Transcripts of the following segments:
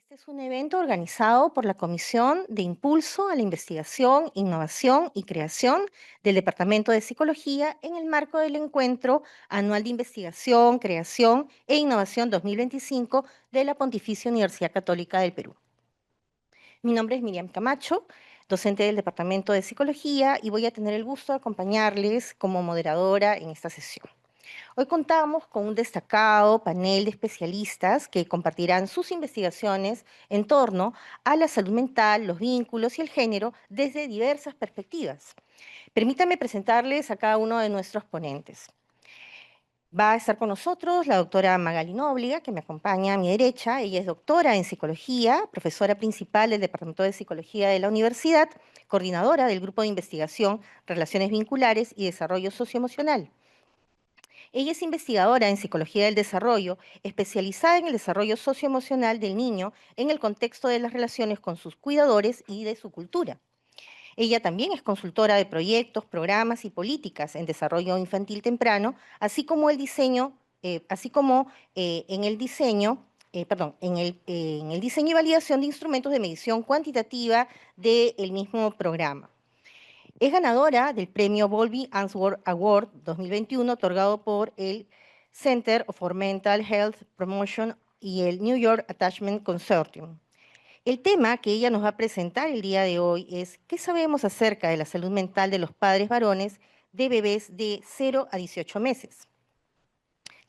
Este es un evento organizado por la Comisión de Impulso a la Investigación, Innovación y Creación del Departamento de Psicología en el marco del Encuentro Anual de Investigación, Creación e Innovación 2025 de la Pontificia Universidad Católica del Perú. Mi nombre es Miriam Camacho, docente del Departamento de Psicología, y voy a tener el gusto de acompañarles como moderadora en esta sesión. Hoy contamos con un destacado panel de especialistas que compartirán sus investigaciones en torno a la salud mental, los vínculos y el género desde diversas perspectivas. Permítanme presentarles a cada uno de nuestros ponentes. Va a estar con nosotros la doctora Magali Nóbrega, que me acompaña a mi derecha. Ella es doctora en psicología, profesora principal del Departamento de Psicología de la universidad, coordinadora del Grupo de Investigación, Relaciones Vinculares y Desarrollo Socioemocional. Ella es investigadora en psicología del desarrollo, especializada en el desarrollo socioemocional del niño en el contexto de las relaciones con sus cuidadores y de su cultura. Ella también es consultora de proyectos, programas y políticas en desarrollo infantil temprano, así como el diseño, así como en el diseño, perdón, en el diseño y validación de instrumentos de medición cuantitativa del mismo programa. Es ganadora del premio Bowlby Answorth Award 2021, otorgado por el Center for Mental Health Promotion y el New York Attachment Consortium. El tema que ella nos va a presentar el día de hoy es ¿qué sabemos acerca de la salud mental de los padres varones de bebés de 0 a 18 meses?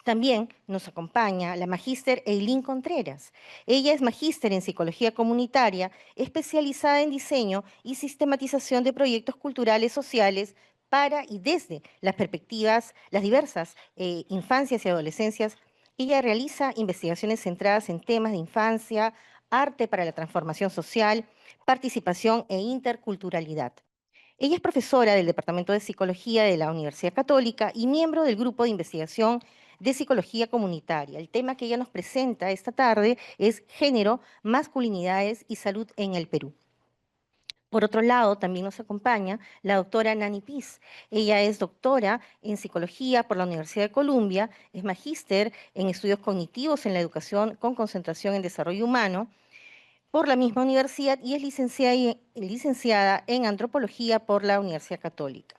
También nos acompaña la magíster Eileen Contreras. Ella es magíster en psicología comunitaria, especializada en diseño y sistematización de proyectos culturales sociales para y desde las perspectivas, las diversas infancias y adolescencias. Ella realiza investigaciones centradas en temas de infancia, arte para la transformación social, participación e interculturalidad. Ella es profesora del Departamento de Psicología de la Universidad Católica y miembro del Grupo de Investigación de Psicología Comunitaria. El tema que ella nos presenta esta tarde es Género, Masculinidades y Salud en el Perú. Por otro lado, también nos acompaña la doctora Nani Piz. Ella es doctora en psicología por la Universidad de Columbia, es magíster en estudios cognitivos en la educación con concentración en desarrollo humano por la misma universidad y es licenciada en antropología por la Universidad Católica.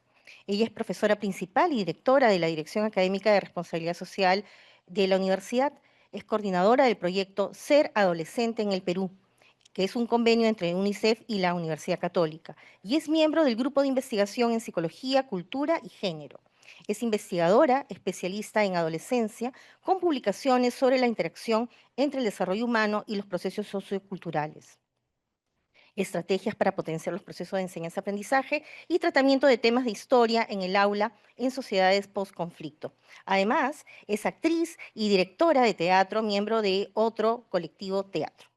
Ella es profesora principal y directora de la Dirección Académica de Responsabilidad Social de la universidad. Es coordinadora del proyecto Ser Adolescente en el Perú, que es un convenio entre UNICEF y la Universidad Católica, y es miembro del Grupo de Investigación en Psicología, Cultura y Género. Es investigadora, especialista en adolescencia, con publicaciones sobre la interacción entre el desarrollo humano y los procesos socioculturales, estrategias para potenciar los procesos de enseñanza-aprendizaje y tratamiento de temas de historia en el aula en sociedades post-conflicto. Además, es actriz y directora de teatro, miembro de otro colectivo teatro.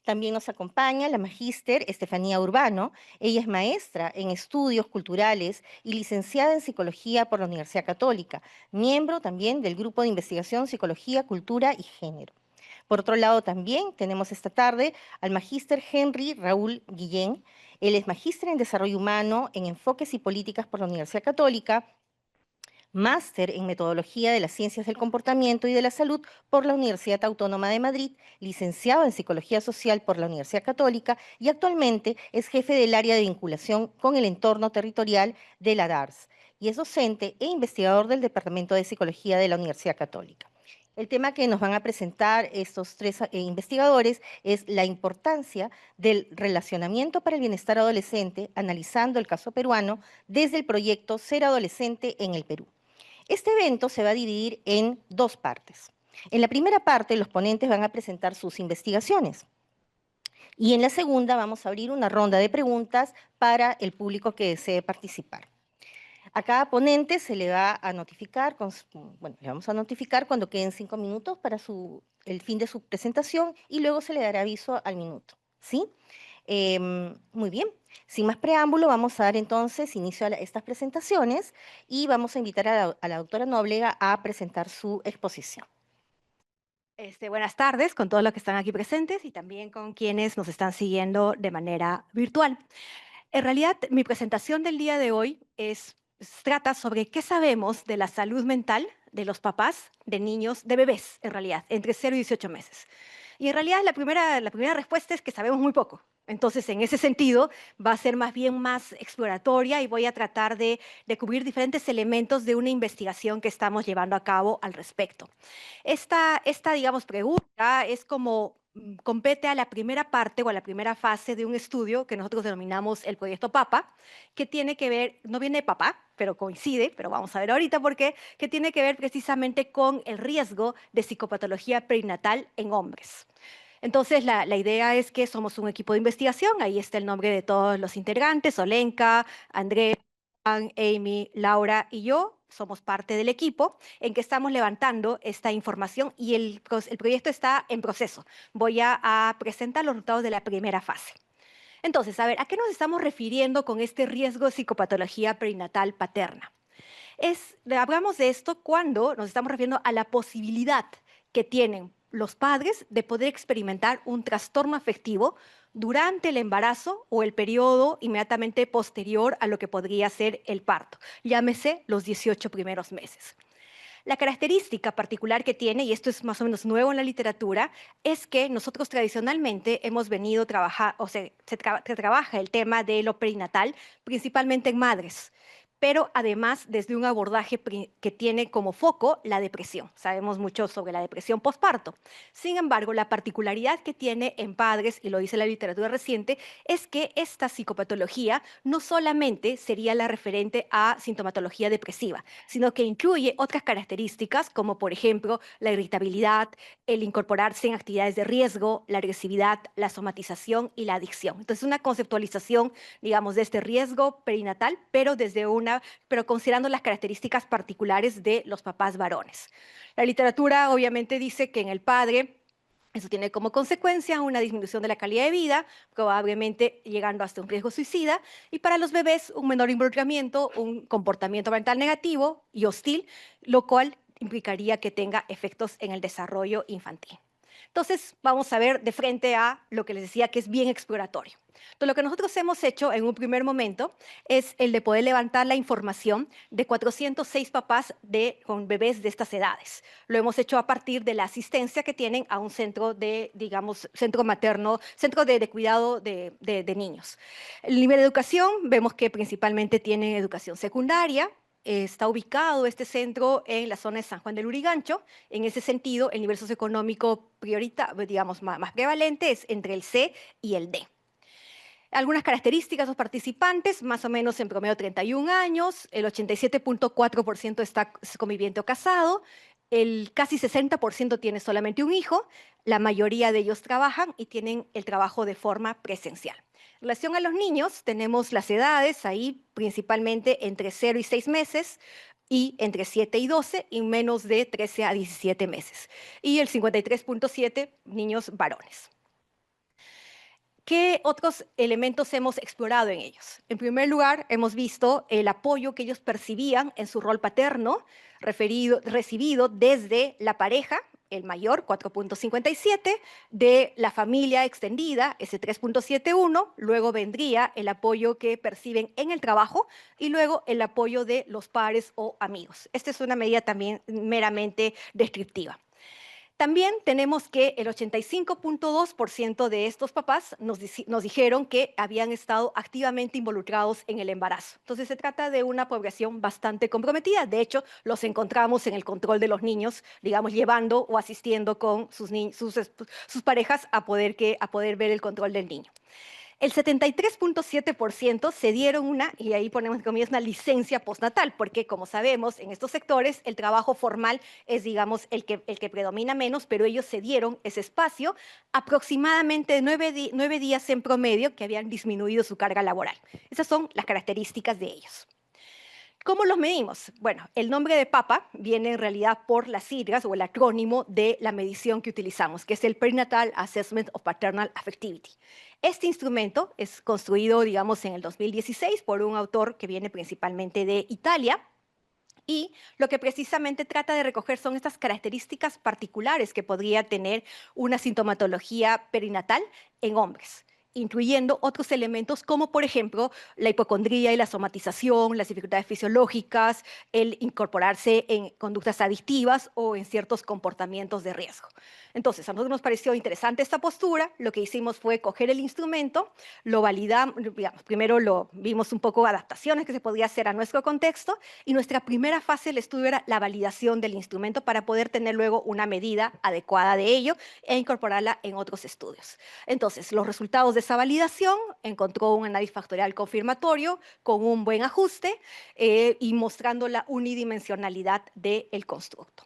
También nos acompaña la magíster Estefanía Urbano. Ella es maestra en estudios culturales y licenciada en psicología por la Universidad Católica, miembro también del Grupo de Investigación Psicología, Cultura y Género. Por otro lado, también tenemos esta tarde al magíster Henry Raúl Guillén. Él es magíster en Desarrollo Humano, en Enfoques y Políticas por la Universidad Católica, máster en Metodología de las Ciencias del Comportamiento y de la Salud por la Universidad Autónoma de Madrid, licenciado en Psicología Social por la Universidad Católica y actualmente es jefe del área de vinculación con el entorno territorial de la DARS y es docente e investigador del Departamento de Psicología de la Universidad Católica. El tema que nos van a presentar estos tres investigadores es la importancia del relacionamiento para el bienestar adolescente, analizando el caso peruano desde el proyecto Ser Adolescente en el Perú. Este evento se va a dividir en dos partes. En la primera parte, los ponentes van a presentar sus investigaciones. Y en la segunda vamos a abrir una ronda de preguntas para el público que desee participar. A cada ponente se le va a notificar, bueno, le vamos a notificar cuando queden 5 minutos para el fin de su presentación y luego se le dará aviso al minuto. ¿Sí? Muy bien. Sin más preámbulo, vamos a dar entonces inicio a estas presentaciones y vamos a invitar a la doctora Nóblega a presentar su exposición. Buenas tardes con todos los que están aquí presentes y también con quienes nos están siguiendo de manera virtual. En realidad, mi presentación del día de hoy trata sobre qué sabemos de la salud mental de los papás de niños, de bebés, en realidad, entre 0 y 18 meses. Y en realidad la primera respuesta es que sabemos muy poco. Entonces, en ese sentido, va a ser más bien más exploratoria y voy a tratar de cubrir diferentes elementos de una investigación que estamos llevando a cabo al respecto. Digamos, pregunta es como compete a la primera parte o a la primera fase de un estudio que nosotros denominamos el proyecto PAPA, que tiene que ver, no viene de papá, pero coincide, pero vamos a ver ahorita por qué, que tiene que ver precisamente con el riesgo de psicopatología perinatal en hombres. Entonces, la idea es que somos un equipo de investigación, ahí está el nombre de todos los integrantes, Olenka, Andrés, Amy, Laura y yo somos parte del equipo en que estamos levantando esta información y el proyecto está en proceso. Voy a presentar los resultados de la primera fase. Entonces, a ver, ¿a qué nos estamos refiriendo con este riesgo de psicopatología perinatal paterna? Hablamos de esto cuando nos estamos refiriendo a la posibilidad que tienen los padres de poder experimentar un trastorno afectivo durante el embarazo o el periodo inmediatamente posterior a lo que podría ser el parto, llámese los 18 primeros meses. La característica particular que tiene, y esto es más o menos nuevo en la literatura, es que nosotros tradicionalmente hemos venido a trabajar, o sea, se trabaja el tema de lo perinatal principalmente en madres, pero además desde un abordaje que tiene como foco la depresión. Sabemos mucho sobre la depresión postparto. Sin embargo, la particularidad que tiene en padres, y lo dice la literatura reciente, es que esta psicopatología no solamente sería la referente a sintomatología depresiva, sino que incluye otras características como por ejemplo la irritabilidad, el incorporarse en actividades de riesgo, la agresividad, la somatización y la adicción. Entonces, una conceptualización, digamos, de este riesgo perinatal, pero considerando las características particulares de los papás varones. La literatura obviamente dice que en el padre eso tiene como consecuencia una disminución de la calidad de vida, probablemente llegando hasta un riesgo suicida, y para los bebés un menor involucramiento, un comportamiento mental negativo y hostil, lo cual implicaría que tenga efectos en el desarrollo infantil. Entonces, vamos a ver de frente a lo que les decía que es bien exploratorio. Entonces, lo que nosotros hemos hecho en un primer momento es el de poder levantar la información de 406 papás con bebés de estas edades. Lo hemos hecho a partir de la asistencia que tienen a un centro de, digamos, centro materno, centro de cuidado de niños. El nivel de educación, vemos que principalmente tienen educación secundaria. Está ubicado este centro en la zona de San Juan del Urigancho. En ese sentido, el nivel socioeconómico digamos, más prevalente es entre el C y el D. Algunas características de los participantes, más o menos en promedio 31 años, el 87.4% está conviviente o casado, el casi 60% tiene solamente un hijo, la mayoría de ellos trabajan y tienen el trabajo de forma presencial. En relación a los niños, tenemos las edades ahí principalmente entre 0 y 6 meses y entre 7 y 12 y menos de 13 a 17 meses. Y el 53.7 niños varones. ¿Qué otros elementos hemos explorado en ellos? En primer lugar, hemos visto el apoyo que ellos percibían en su rol paterno, recibido desde la pareja, el mayor, 4.57, de la familia extendida, ese 3.71, luego vendría el apoyo que perciben en el trabajo y luego el apoyo de los pares o amigos. Esta es una medida también meramente descriptiva. También tenemos que el 85.2% de estos papás nos dijeron que habían estado activamente involucrados en el embarazo. Entonces se trata de una población bastante comprometida. De hecho, los encontramos en el control de los niños, digamos, llevando o asistiendo con sus parejas a poder ver el control del niño. El 73.7% se dieron y ahí ponemos entre comillas, una licencia postnatal, porque como sabemos, en estos sectores el trabajo formal es, digamos, el que predomina menos, pero ellos se dieron ese espacio, aproximadamente 9 días en promedio que habían disminuido su carga laboral. Esas son las características de ellos. ¿Cómo los medimos? Bueno, el nombre de PAPA viene en realidad por las siglas o el acrónimo de la medición que utilizamos, que es el Prenatal Assessment of Paternal Affectivity. Este instrumento es construido, digamos, en el 2016 por un autor que viene principalmente de Italia, y lo que precisamente trata de recoger son estas características particulares que podría tener una sintomatología perinatal en hombres. incluyendo otros elementos como, por ejemplo, la hipocondría y la somatización, las dificultades fisiológicas, el incorporarse en conductas adictivas o en ciertos comportamientos de riesgo. Entonces, a nosotros nos pareció interesante esta postura. Lo que hicimos fue coger el instrumento, lo validamos, digamos, primero lo vimos un poco adaptaciones que se podía hacer a nuestro contexto, y nuestra primera fase del estudio era la validación del instrumento para poder tener luego una medida adecuada de ello e incorporarla en otros estudios. Entonces, los resultados de esa validación encontró un análisis factorial confirmatorio con un buen ajuste y mostrando la unidimensionalidad del constructo.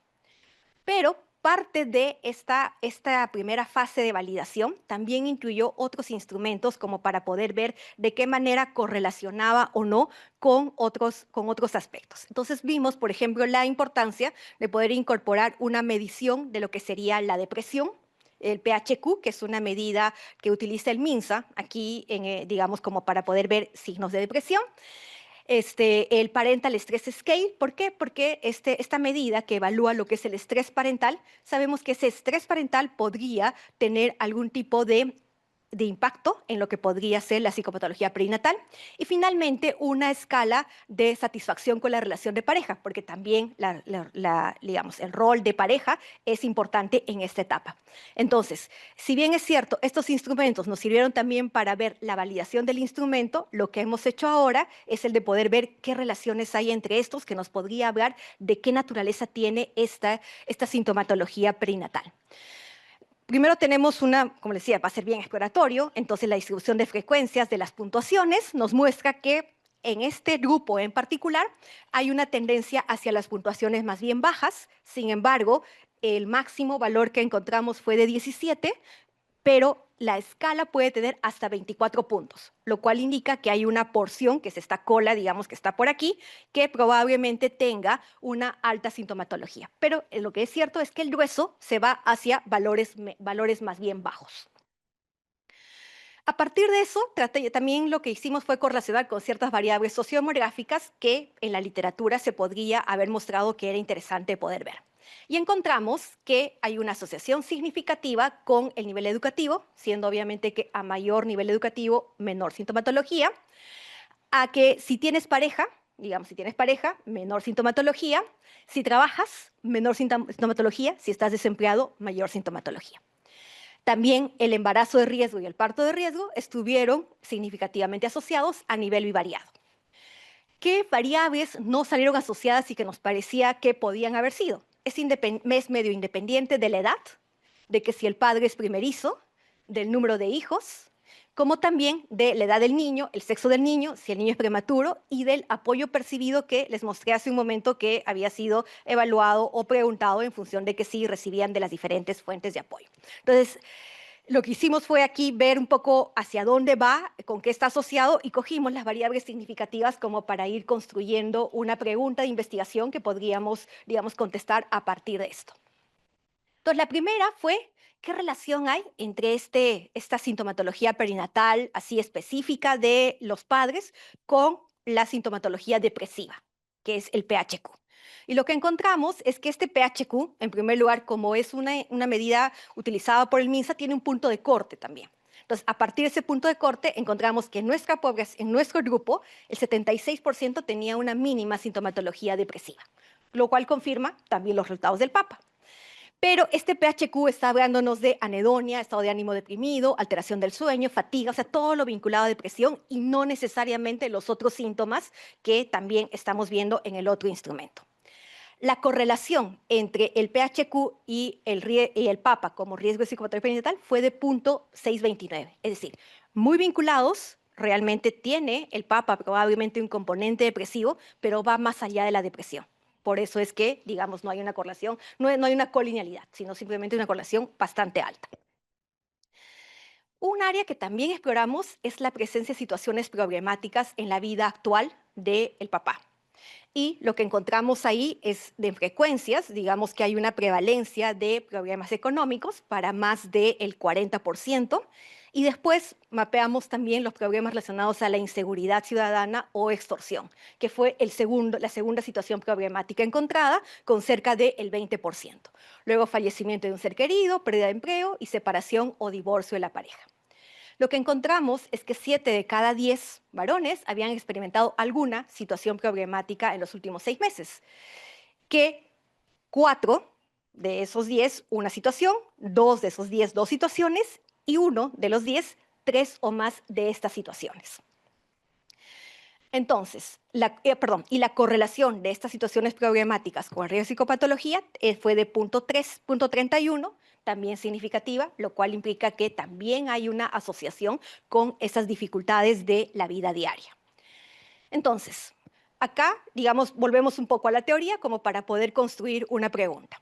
Pero parte de esta primera fase de validación también incluyó otros instrumentos como para poder ver de qué manera correlacionaba o no con otros aspectos. Entonces vimos, por ejemplo, la importancia de poder incorporar una medición de lo que sería la depresión, el PHQ, que es una medida que utiliza el MINSA aquí, digamos, como para poder ver signos de depresión. El Parental Stress Scale. ¿Por qué? Porque esta medida que evalúa lo que es el estrés parental, sabemos que ese estrés parental podría tener algún tipo de impacto en lo que podría ser la psicopatología perinatal. Y finalmente, una escala de satisfacción con la relación de pareja, porque también digamos, el rol de pareja es importante en esta etapa. Entonces, si bien es cierto, estos instrumentos nos sirvieron también para ver la validación del instrumento, lo que hemos hecho ahora es el de poder ver qué relaciones hay entre estos, que nos podría hablar de qué naturaleza tiene esta sintomatología perinatal. Primero tenemos como les decía, va a ser bien exploratorio, entonces la distribución de frecuencias de las puntuaciones nos muestra que en este grupo en particular hay una tendencia hacia las puntuaciones más bien bajas. Sin embargo, el máximo valor que encontramos fue de 17, pero la escala puede tener hasta 24 puntos, lo cual indica que hay una porción, que es esta cola, digamos, que está por aquí, que probablemente tenga una alta sintomatología. Pero lo que es cierto es que el grueso se va hacia valores más bien bajos. A partir de eso, también lo que hicimos fue correlacionar con ciertas variables sociodemográficas que en la literatura se podría haber mostrado que era interesante poder ver. Y encontramos que hay una asociación significativa con el nivel educativo, siendo obviamente que a mayor nivel educativo, menor sintomatología, a que si tienes pareja, digamos, si tienes pareja, menor sintomatología, si trabajas, menor sintomatología, si estás desempleado, mayor sintomatología. También el embarazo de riesgo y el parto de riesgo estuvieron significativamente asociados a nivel bivariado. ¿Qué variables no salieron asociadas y que nos parecía que podían haber sido? Es medio independiente de la edad, de que si el padre es primerizo, del número de hijos, como también de la edad del niño, el sexo del niño, si el niño es prematuro, y del apoyo percibido que les mostré hace un momento que había sido evaluado o preguntado en función de que sí recibían de las diferentes fuentes de apoyo. Entonces, lo que hicimos fue aquí ver un poco hacia dónde va, con qué está asociado, y cogimos las variables significativas como para ir construyendo una pregunta de investigación que podríamos, digamos, contestar a partir de esto. Entonces, la primera fue, ¿qué relación hay entre esta sintomatología perinatal así específica de los padres con la sintomatología depresiva, que es el PHQ? Y lo que encontramos es que este PHQ, en primer lugar, como es una medida utilizada por el MINSA, tiene un punto de corte también. Entonces, a partir de ese punto de corte, encontramos que en nuestro grupo, el 76% tenía una mínima sintomatología depresiva, lo cual confirma también los resultados del PAPA. Pero este PHQ está hablándonos de anedonia, estado de ánimo deprimido, alteración del sueño, fatiga, o sea, todo lo vinculado a depresión y no necesariamente los otros síntomas que también estamos viendo en el otro instrumento. La correlación entre el PHQ y el PAPA como riesgo de psicopatología perinatal fue de 0.629, es decir, muy vinculados. Realmente tiene el PAPA probablemente un componente depresivo, pero va más allá de la depresión. Por eso es que, digamos, no hay una correlación, no hay una colinealidad, sino simplemente una correlación bastante alta. Un área que también exploramos es la presencia de situaciones problemáticas en la vida actual del papá. Y lo que encontramos ahí es de frecuencias, digamos que hay una prevalencia de problemas económicos para más del 40%, y después mapeamos también los problemas relacionados a la inseguridad ciudadana o extorsión, que fue la segunda situación problemática encontrada, con cerca del 20%. Luego fallecimiento de un ser querido, pérdida de empleo y separación o divorcio de la pareja. Lo que encontramos es que 7 de cada 10 varones habían experimentado alguna situación problemática en los últimos 6 meses, que 4 de esos 10 una situación, 2 de esos 10 dos situaciones y 1 de los 10 3 o más de estas situaciones. Entonces, y la correlación de estas situaciones problemáticas con el riesgo de psicopatología fue de 0.31, también significativa, lo cual implica que también hay una asociación con esas dificultades de la vida diaria. Entonces, acá, digamos, volvemos un poco a la teoría como para poder construir una pregunta.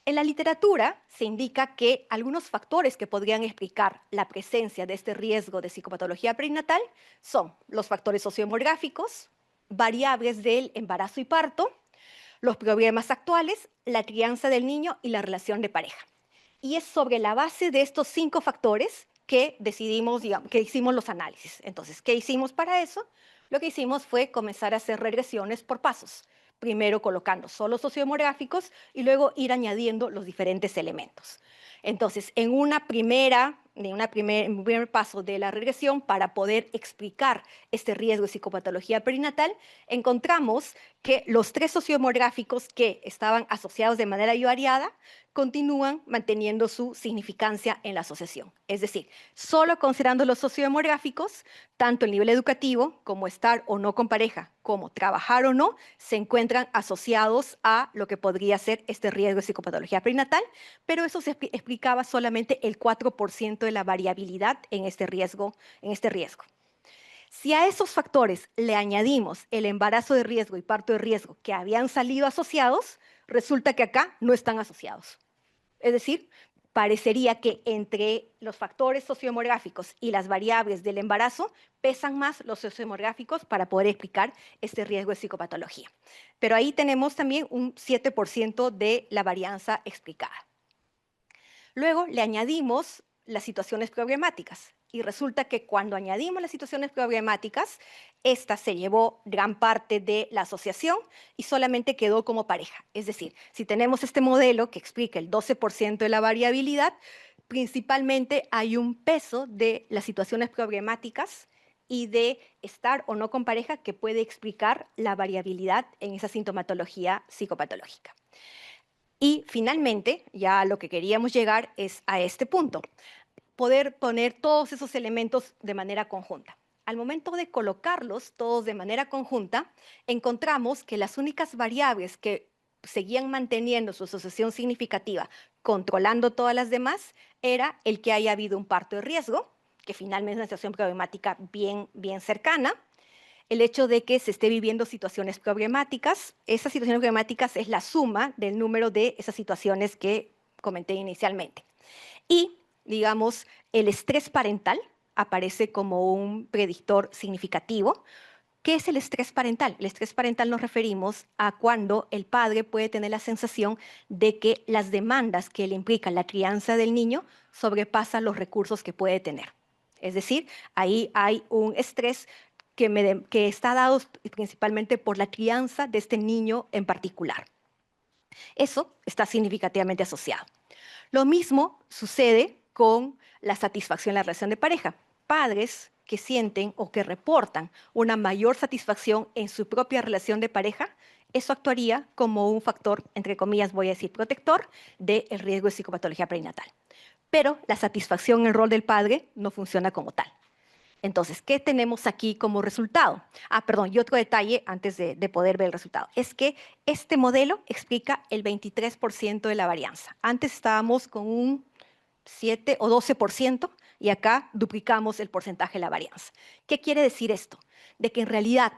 En la literatura se indica que algunos factores que podrían explicar la presencia de este riesgo de psicopatología perinatal son los factores sociodemográficos, variables del embarazo y parto, los problemas actuales, la crianza del niño y la relación de pareja. Y es sobre la base de estos 5 factores que decidimos, digamos, que hicimos los análisis. Entonces, ¿qué hicimos para eso? Lo que hicimos fue comenzar a hacer regresiones por pasos. Primero colocando solo sociodemográficos y luego ir añadiendo los diferentes elementos. Entonces, en un primer paso de la regresión, para poder explicar este riesgo de psicopatología perinatal, encontramos que los 3 sociodemográficos que estaban asociados de manera variada continúan manteniendo su significancia en la asociación. Es decir, solo considerando los sociodemográficos, tanto el nivel educativo como estar o no con pareja, como trabajar o no, se encuentran asociados a lo que podría ser este riesgo de psicopatología perinatal, pero eso se explicaba solamente el 4% de la variabilidad en este riesgo. Si a esos factores le añadimos el embarazo de riesgo y parto de riesgo que habían salido asociados, resulta que acá no están asociados. Es decir, parecería que entre los factores sociodemográficos y las variables del embarazo pesan más los sociodemográficos para poder explicar este riesgo de psicopatología. Pero ahí tenemos también un 7% de la varianza explicada. Luego le añadimos las situaciones problemáticas y resulta que cuando añadimos las situaciones problemáticas, esta se llevó gran parte de la asociación y solamente quedó como pareja. Es decir, si tenemos este modelo que explica el 12% de la variabilidad, principalmente hay un peso de las situaciones problemáticas y de estar o no con pareja que puede explicar la variabilidad en esa sintomatología psicopatológica. Y finalmente, ya a lo que queríamos llegar es a este punto, poder poner todos esos elementos de manera conjunta. Al momento de colocarlos todos de manera conjunta, encontramos que las únicas variables que seguían manteniendo su asociación significativa, controlando todas las demás, era el que haya habido un parto de riesgo, que finalmente es una situación problemática bien cercana, el hecho de que se esté viviendo situaciones problemáticas. Esas situaciones problemáticas es la suma del número de esas situaciones que comenté inicialmente. Y, digamos, el estrés parental aparece como un predictor significativo. ¿Qué es el estrés parental? El estrés parental nos referimos a cuando el padre puede tener la sensación de que las demandas que le implican la crianza del niño sobrepasan los recursos que puede tener. Es decir, ahí hay un estrés que está dado principalmente por la crianza de este niño en particular. Eso está significativamente asociado. Lo mismo sucede con la satisfacción en la relación de pareja. Padres que sienten o que reportan una mayor satisfacción en su propia relación de pareja, eso actuaría como un factor, entre comillas, voy a decir, protector del riesgo de psicopatología perinatal. Pero la satisfacción en el rol del padre no funciona como tal. Entonces, ¿qué tenemos aquí como resultado? Y otro detalle antes de poder ver el resultado, es que este modelo explica el 23% de la varianza. Antes estábamos con un 7 o 12% y acá duplicamos el porcentaje de la varianza. ¿Qué quiere decir esto? De que en realidad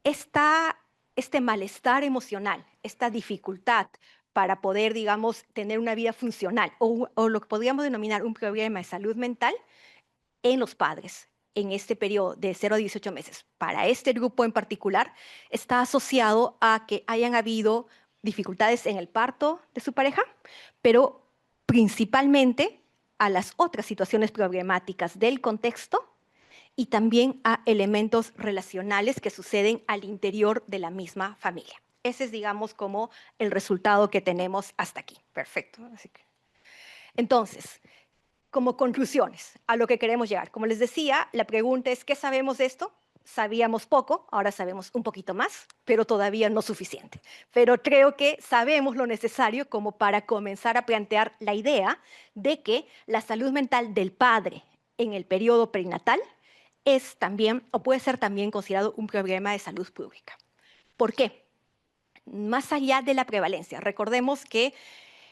este malestar emocional, esta dificultad para poder, digamos, tener una vida funcional o lo que podríamos denominar un problema de salud mental en los padres en este periodo de 0 a 18 meses, para este grupo en particular, está asociado a que hayan habido dificultades en el parto de su pareja, pero principalmente a las otras situaciones problemáticas del contexto y también a elementos relacionales que suceden al interior de la misma familia. Ese es, digamos, como el resultado que tenemos hasta aquí. Perfecto. Entonces, como conclusiones a lo que queremos llegar. Como les decía, la pregunta es, ¿qué sabemos de esto? Sabíamos poco, ahora sabemos un poquito más, pero todavía no suficiente. Pero creo que sabemos lo necesario como para comenzar a plantear la idea de que la salud mental del padre en el periodo perinatal es también, o puede ser también considerado un problema de salud pública. ¿Por qué? Más allá de la prevalencia, recordemos que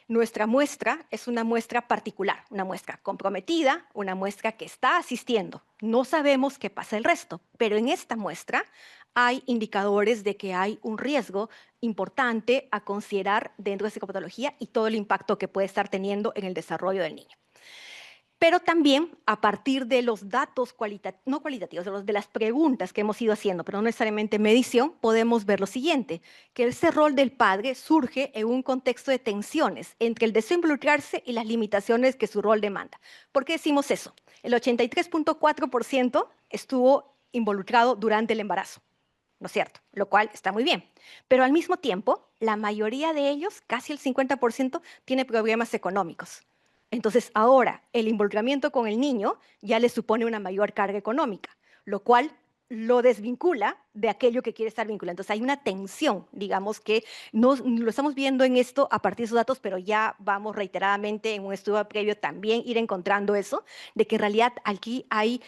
nuestra muestra es una muestra particular, una muestra comprometida, una muestra que está asistiendo. No sabemos qué pasa el resto, pero en esta muestra hay indicadores de que hay un riesgo importante a considerar dentro de esa psicopatología y todo el impacto que puede estar teniendo en el desarrollo del niño. Pero también a partir de los datos no cualitativos, de las preguntas que hemos ido haciendo, pero no necesariamente medición, podemos ver lo siguiente, que ese rol del padre surge en un contexto de tensiones entre el deseo de involucrarse y las limitaciones que su rol demanda. ¿Por qué decimos eso? El 83.4% estuvo involucrado durante el embarazo, ¿no es cierto? Lo cual está muy bien. Pero al mismo tiempo, la mayoría de ellos, casi el 50%, tiene problemas económicos. Entonces, ahora el involucramiento con el niño ya le supone una mayor carga económica, lo cual lo desvincula de aquello que quiere estar vinculado. Entonces, hay una tensión, digamos, que no, lo estamos viendo en esto a partir de esos datos, pero ya vamos reiteradamente en un estudio previo también ir encontrando eso, de que en realidad aquí hay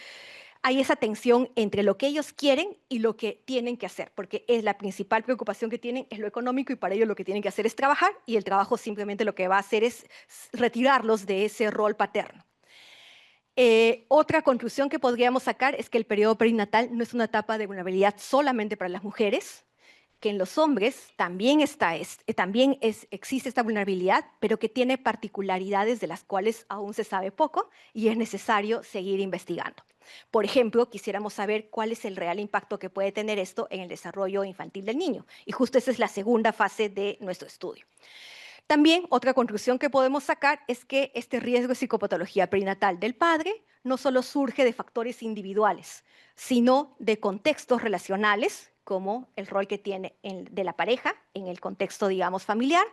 esa tensión entre lo que ellos quieren y lo que tienen que hacer, porque es la principal preocupación que tienen es lo económico y para ello lo que tienen que hacer es trabajar y el trabajo simplemente lo que va a hacer es retirarlos de ese rol paterno. Otra conclusión que podríamos sacar es que el periodo perinatal no es una etapa de vulnerabilidad solamente para las mujeres, que en los hombres también, existe esta vulnerabilidad, pero que tiene particularidades de las cuales aún se sabe poco y es necesario seguir investigando. Por ejemplo, quisiéramos saber cuál es el real impacto que puede tener esto en el desarrollo infantil del niño. Y justo esa es la segunda fase de nuestro estudio. También otra conclusión que podemos sacar es que este riesgo de psicopatología perinatal del padre no solo surge de factores individuales, sino de contextos relacionales, como el rol que tiene de la pareja en el contexto, digamos, familiar,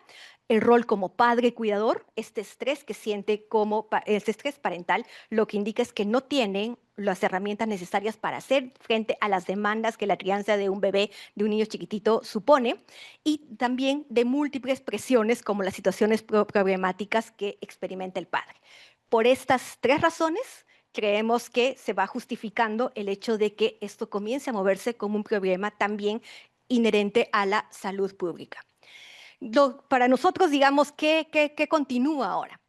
el rol como padre cuidador, este estrés que siente como este estrés parental, lo que indica es que no tienen las herramientas necesarias para hacer frente a las demandas que la crianza de un bebé, de un niño chiquitito, supone, y también de múltiples presiones como las situaciones problemáticas que experimenta el padre. Por estas tres razones, creemos que se va justificando el hecho de que esto comience a moverse como un problema también inherente a la salud pública. Para nosotros, digamos, ¿qué continúa ahora?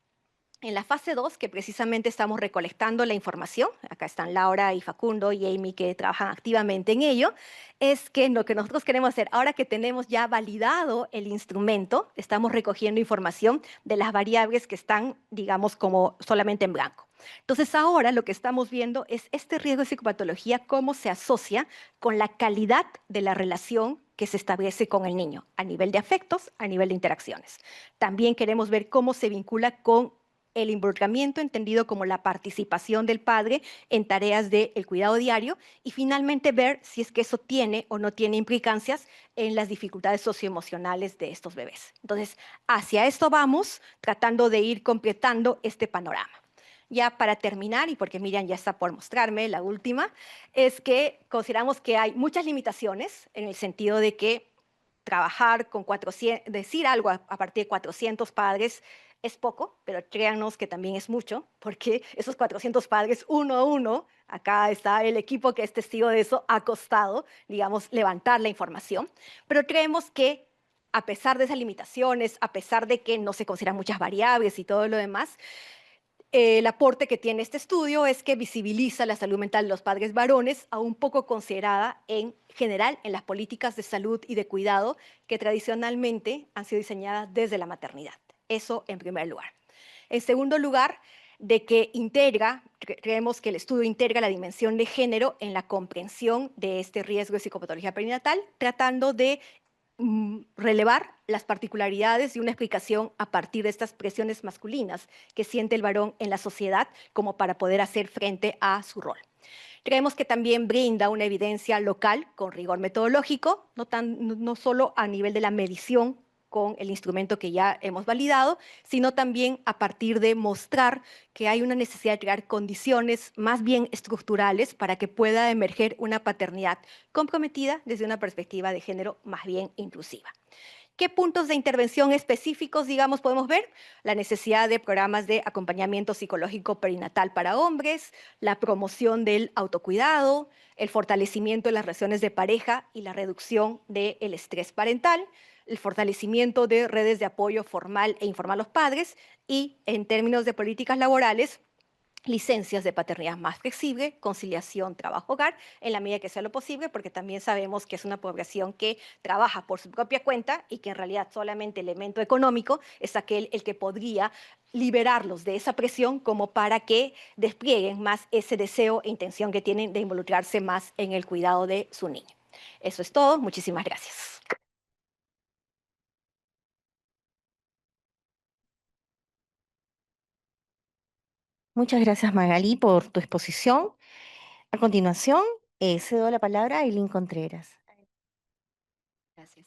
En la fase 2, que precisamente estamos recolectando la información, acá están Laura y Facundo y Amy que trabajan activamente en ello, es que lo que nosotros queremos hacer, ahora que tenemos ya validado el instrumento, estamos recogiendo información de las variables que están, digamos, como solamente en blanco. Entonces ahora lo que estamos viendo es este riesgo de psicopatología, cómo se asocia con la calidad de la relación que se establece con el niño, a nivel de afectos, a nivel de interacciones. También queremos ver cómo se vincula con el involucramiento entendido como la participación del padre en tareas del cuidado diario y finalmente ver si es que eso tiene o no tiene implicancias en las dificultades socioemocionales de estos bebés. Entonces, hacia esto vamos tratando de ir completando este panorama. Ya para terminar, y porque Miriam ya está por mostrarme la última, es que consideramos que hay muchas limitaciones en el sentido de que trabajar con 400, decir algo a partir de 400 padres es poco, pero créanos que también es mucho, porque esos 400 padres, uno a uno, acá está el equipo que es testigo de eso, ha costado, digamos, levantar la información, pero creemos que a pesar de esas limitaciones, a pesar de que no se consideran muchas variables y todo lo demás, el aporte que tiene este estudio es que visibiliza la salud mental de los padres varones, aún poco considerada en general en las políticas de salud y de cuidado que tradicionalmente han sido diseñadas desde la maternidad. Eso en primer lugar. En segundo lugar, de que creemos que el estudio integra la dimensión de género en la comprensión de este riesgo de psicopatología perinatal, tratando de relevar las particularidades y una explicación a partir de estas presiones masculinas que siente el varón en la sociedad como para poder hacer frente a su rol. Creemos que también brinda una evidencia local con rigor metodológico, no solo a nivel de la medición con el instrumento que ya hemos validado, sino también a partir de mostrar que hay una necesidad de crear condiciones más bien estructurales para que pueda emerger una paternidad comprometida desde una perspectiva de género más bien inclusiva. ¿Qué puntos de intervención específicos, digamos, podemos ver? La necesidad de programas de acompañamiento psicológico perinatal para hombres, la promoción del autocuidado, el fortalecimiento de las relaciones de pareja y la reducción del estrés parental, el fortalecimiento de redes de apoyo formal e informal a los padres y, en términos de políticas laborales, licencias de paternidad más flexible, conciliación trabajo-hogar, en la medida que sea lo posible, porque también sabemos que es una población que trabaja por su propia cuenta y que en realidad solamente el elemento económico es aquel el que podría liberarlos de esa presión como para que desplieguen más ese deseo e intención que tienen de involucrarse más en el cuidado de su niño. Eso es todo. Muchísimas gracias. Muchas gracias, Magali, por tu exposición. A continuación, cedo la palabra a Eileen Contreras. Gracias.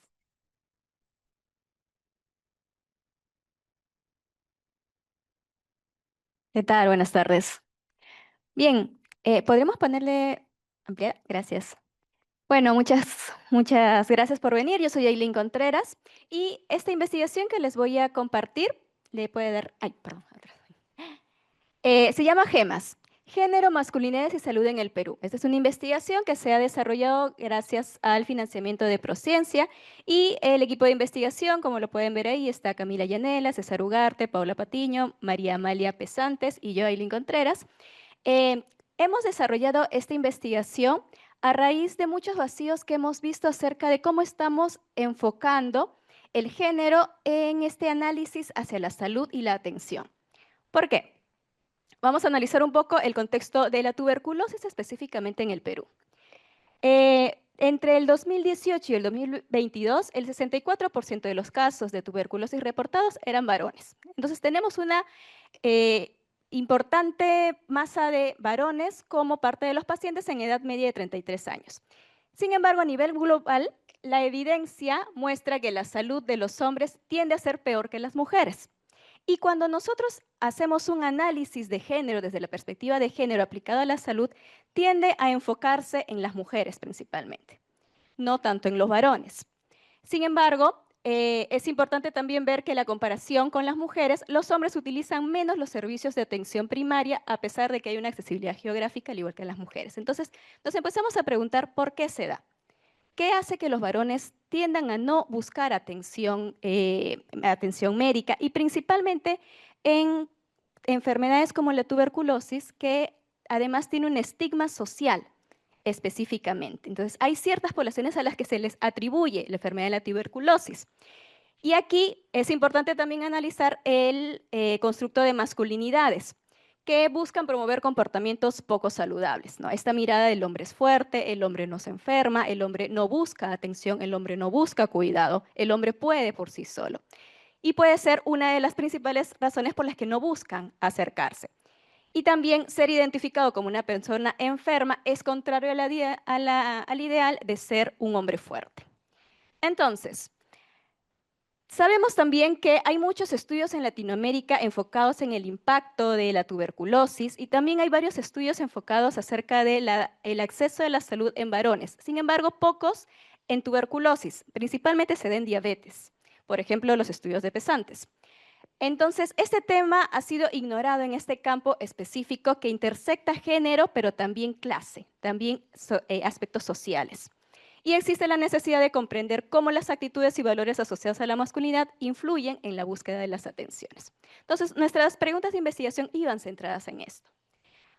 ¿Qué tal? Buenas tardes. Bien, ¿podríamos ponerle ampliar? Gracias. Bueno, muchas gracias por venir. Yo soy Aileen Contreras y esta investigación que les voy a compartir le puede dar, ay, perdón, atrás. Se llama GEMAS, Género, Masculinidades y Salud en el Perú. Esta es una investigación que se ha desarrollado gracias al financiamiento de Prociencia y el equipo de investigación, como lo pueden ver ahí, está Camila Llanela, César Ugarte, Paula Patiño, María Amalia Pesantes y yo, Aileen Contreras. Eh, Hemos desarrollado esta investigación a raíz de muchos vacíos que hemos visto acerca de cómo estamos enfocando el género en este análisis hacia la salud y la atención. ¿Por qué? Vamos a analizar un poco el contexto de la tuberculosis específicamente en el Perú. Entre el 2018 y el 2022, el 64% de los casos de tuberculosis reportados eran varones. Entonces tenemos una importante masa de varones como parte de los pacientes en edad media de 33 años. Sin embargo, a nivel global, la evidencia muestra que la salud de los hombres tiende a ser peor que las mujeres. Y cuando nosotros hacemos un análisis de género desde la perspectiva de género aplicado a la salud, tiende a enfocarse en las mujeres principalmente, no tanto en los varones. Sin embargo, es importante también ver que la comparación con las mujeres, los hombres utilizan menos los servicios de atención primaria a pesar de que hay una accesibilidad geográfica al igual que las mujeres. Entonces, nos empezamos a preguntar por qué se da. ¿Qué hace que los varones tiendan a no buscar atención médica y principalmente en enfermedades como la tuberculosis, que además tiene un estigma social específicamente? Entonces, hay ciertas poblaciones a las que se les atribuye la enfermedad de la tuberculosis. Y aquí es importante también analizar el constructo de masculinidades, que buscan promover comportamientos poco saludables, ¿no? Esta mirada del hombre es fuerte, el hombre no se enferma, el hombre no busca atención, el hombre no busca cuidado, el hombre puede por sí solo. Y puede ser una de las principales razones por las que no buscan acercarse. Y también ser identificado como una persona enferma es contrario al ideal de ser un hombre fuerte. Entonces, sabemos también que hay muchos estudios en Latinoamérica enfocados en el impacto de la tuberculosis y también hay varios estudios enfocados acerca del acceso a la salud en varones. Sin embargo, pocos en tuberculosis, principalmente se da en diabetes, por ejemplo, los estudios de pesantes. Entonces, este tema ha sido ignorado en este campo específico que intersecta género, pero también clase, también aspectos sociales. Y existe la necesidad de comprender cómo las actitudes y valores asociados a la masculinidad influyen en la búsqueda de las atenciones. Entonces, nuestras preguntas de investigación iban centradas en esto.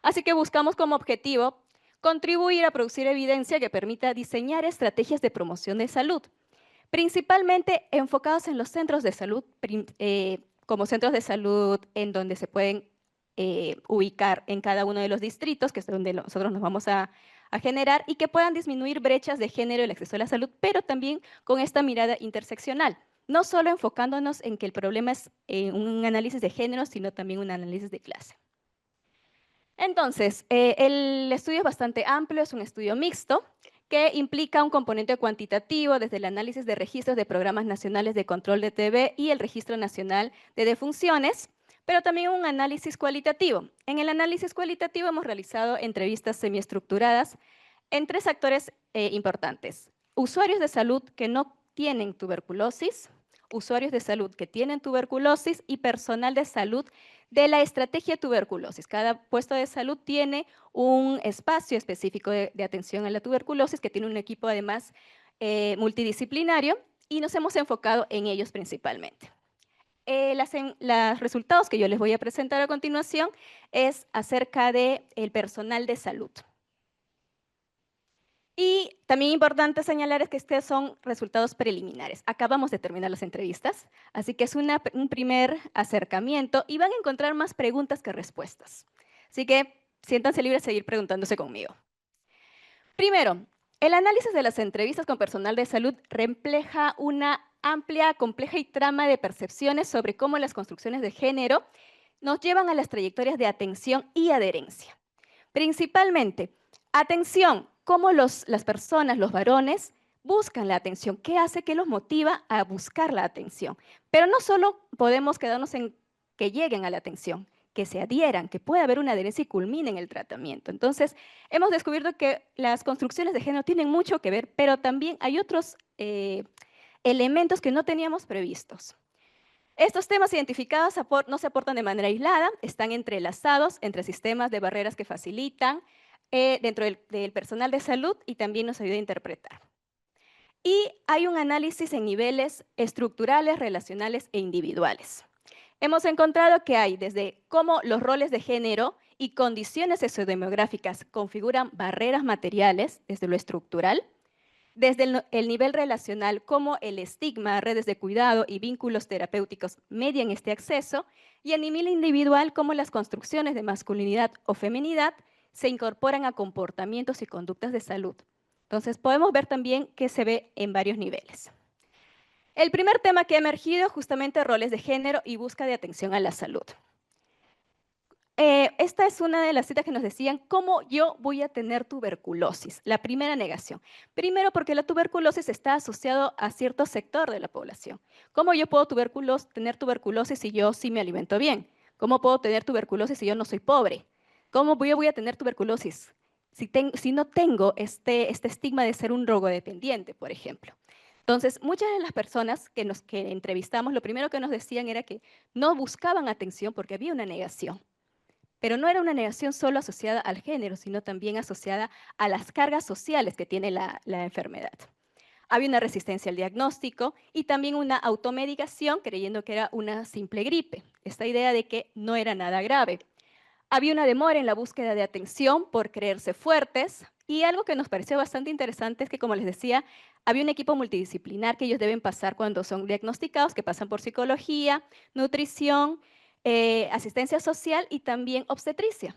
Así que buscamos como objetivo contribuir a producir evidencia que permita diseñar estrategias de promoción de salud, principalmente enfocados en los centros de salud, como centros de salud en donde se pueden ubicar en cada uno de los distritos, que es donde nosotros nos vamos a generar, y que puedan disminuir brechas de género y el acceso a la salud, pero también con esta mirada interseccional, no solo enfocándonos en que el problema es un análisis de género, sino también un análisis de clase. Entonces, el estudio es bastante amplio, es un estudio mixto, que implica un componente cuantitativo desde el análisis de registros de programas nacionales de control de TV y el Registro Nacional de Defunciones, pero también un análisis cualitativo. En el análisis cualitativo hemos realizado entrevistas semiestructuradas en 3 actores importantes: usuarios de salud que no tienen tuberculosis, usuarios de salud que tienen tuberculosis y personal de salud de la estrategia de tuberculosis. Cada puesto de salud tiene un espacio específico de atención a la tuberculosis, que tiene un equipo además multidisciplinario, y nos hemos enfocado en ellos principalmente. Los resultados que yo les voy a presentar a continuación es acerca del personal de salud. Y también importante señalar es que estos son resultados preliminares. Acabamos de terminar las entrevistas, así que es un primer acercamiento y van a encontrar más preguntas que respuestas. Así que siéntanse libres de seguir preguntándose conmigo. Primero, el análisis de las entrevistas con personal de salud refleja una amplia, compleja y trama de percepciones sobre cómo las construcciones de género nos llevan a las trayectorias de atención y adherencia. Principalmente, atención, cómo las personas, los varones, buscan la atención, qué hace que los motiva a buscar la atención. Pero no solo podemos quedarnos en que lleguen a la atención, que se adhieran, que pueda haber una adherencia y culminen el tratamiento. Entonces, hemos descubierto que las construcciones de género tienen mucho que ver, pero también hay otros elementos que no teníamos previstos. Estos temas identificados no se aportan de manera aislada, están entrelazados entre sistemas de barreras que facilitan dentro del personal de salud y también nos ayuda a interpretar. Y hay un análisis en niveles estructurales, relacionales e individuales. Hemos encontrado que hay desde cómo los roles de género y condiciones sociodemográficas configuran barreras materiales desde lo estructural, desde el nivel relacional, cómo el estigma, redes de cuidado y vínculos terapéuticos median este acceso, y a nivel individual, cómo las construcciones de masculinidad o feminidad se incorporan a comportamientos y conductas de salud. Entonces, podemos ver también que se ve en varios niveles. El primer tema que ha emergido, justamente roles de género y busca de atención a la salud. Esta es una de las citas que nos decían, ¿cómo yo voy a tener tuberculosis? La primera negación. Primero, porque la tuberculosis está asociado a cierto sector de la población. ¿Cómo yo puedo tener tuberculosis si yo sí me alimento bien? ¿Cómo puedo tener tuberculosis si yo no soy pobre? ¿Cómo yo voy a tener tuberculosis si no tengo este estigma de ser un drogodependiente, por ejemplo? Entonces, muchas de las personas que entrevistamos, lo primero que nos decían era que no buscaban atención porque había una negación. Pero no era una negación solo asociada al género, sino también asociada a las cargas sociales que tiene la enfermedad. Había una resistencia al diagnóstico y también una automedicación creyendo que era una simple gripe. Esta idea de que no era nada grave. Había una demora en la búsqueda de atención por creerse fuertes, y algo que nos pareció bastante interesante es que, como les decía, había un equipo multidisciplinar que ellos deben pasar cuando son diagnosticados, que pasan por psicología, nutrición, asistencia social y también obstetricia.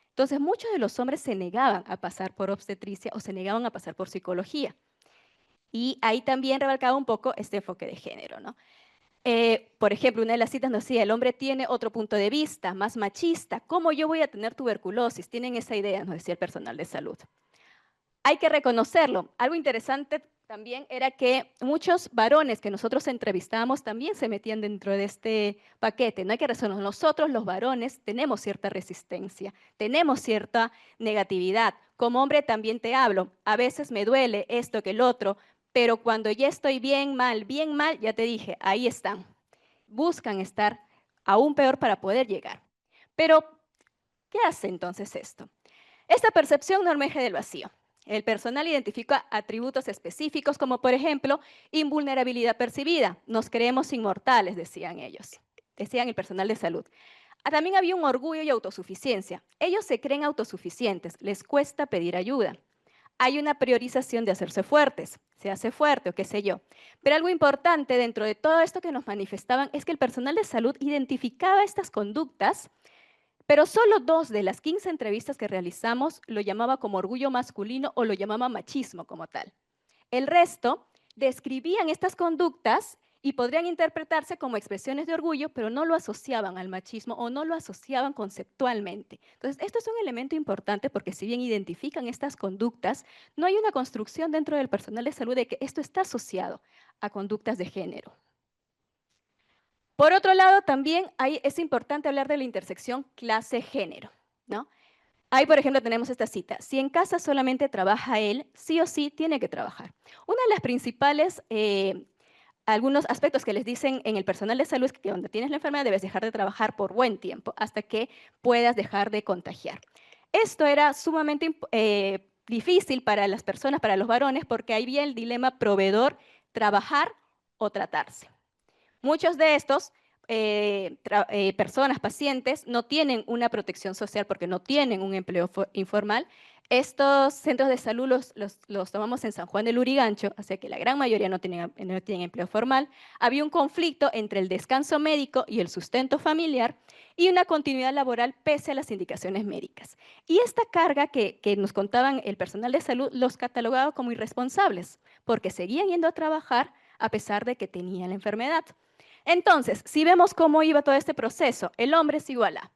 Entonces, muchos de los hombres se negaban a pasar por obstetricia o se negaban a pasar por psicología. Y ahí también remarcaba un poco este enfoque de género, ¿no? Por ejemplo, una de las citas nos decía, el hombre tiene otro punto de vista, más machista. ¿Cómo yo voy a tener tuberculosis? Tienen esa idea, nos decía el personal de salud. Hay que reconocerlo. Algo interesante también era que muchos varones que nosotros entrevistábamos también se metían dentro de este paquete. No hay que reconocerlo. Nosotros, los varones, tenemos cierta resistencia, tenemos cierta negatividad. Como hombre también te hablo. A veces me duele esto que el otro, pero cuando ya estoy bien mal, ya te dije, ahí están. Buscan estar aún peor para poder llegar. Pero, ¿qué hace entonces esto? Esta percepción no emerge del vacío. El personal identifica atributos específicos como, por ejemplo, invulnerabilidad percibida. Nos creemos inmortales, decían ellos. Decían el personal de salud. También había un orgullo y autosuficiencia. Ellos se creen autosuficientes, les cuesta pedir ayuda. Hay una priorización de hacerse fuertes, se hace fuerte o qué sé yo. Pero algo importante dentro de todo esto que nos manifestaban es que el personal de salud identificaba estas conductas, pero solo 2 de las 15 entrevistas que realizamos lo llamaba como orgullo masculino o lo llamaba machismo como tal. El resto describían estas conductas y podrían interpretarse como expresiones de orgullo, pero no lo asociaban al machismo o no lo asociaban conceptualmente. Entonces, esto es un elemento importante porque si bien identifican estas conductas, no hay una construcción dentro del personal de salud de que esto está asociado a conductas de género. Por otro lado, también es importante hablar de la intersección clase-género, ¿no? Ahí, por ejemplo, tenemos esta cita. Si en casa solamente trabaja él, sí o sí tiene que trabajar. Una de las principales, algunos aspectos que les dicen en el personal de salud es que donde tienes la enfermedad debes dejar de trabajar por buen tiempo hasta que puedas dejar de contagiar. Esto era sumamente difícil para las personas, para los varones, porque ahí había el dilema proveedor, trabajar o tratarse. Muchos de estos personas, pacientes, no tienen una protección social porque no tienen un empleo informal. Estos centros de salud los tomamos en San Juan del Lurigancho, así que la gran mayoría no tienen empleo formal. Había un conflicto entre el descanso médico y el sustento familiar y una continuidad laboral pese a las indicaciones médicas. Y esta carga que nos contaban el personal de salud los catalogaba como irresponsables porque seguían yendo a trabajar a pesar de que tenían la enfermedad. Entonces, si vemos cómo iba todo este proceso, el hombre es igual a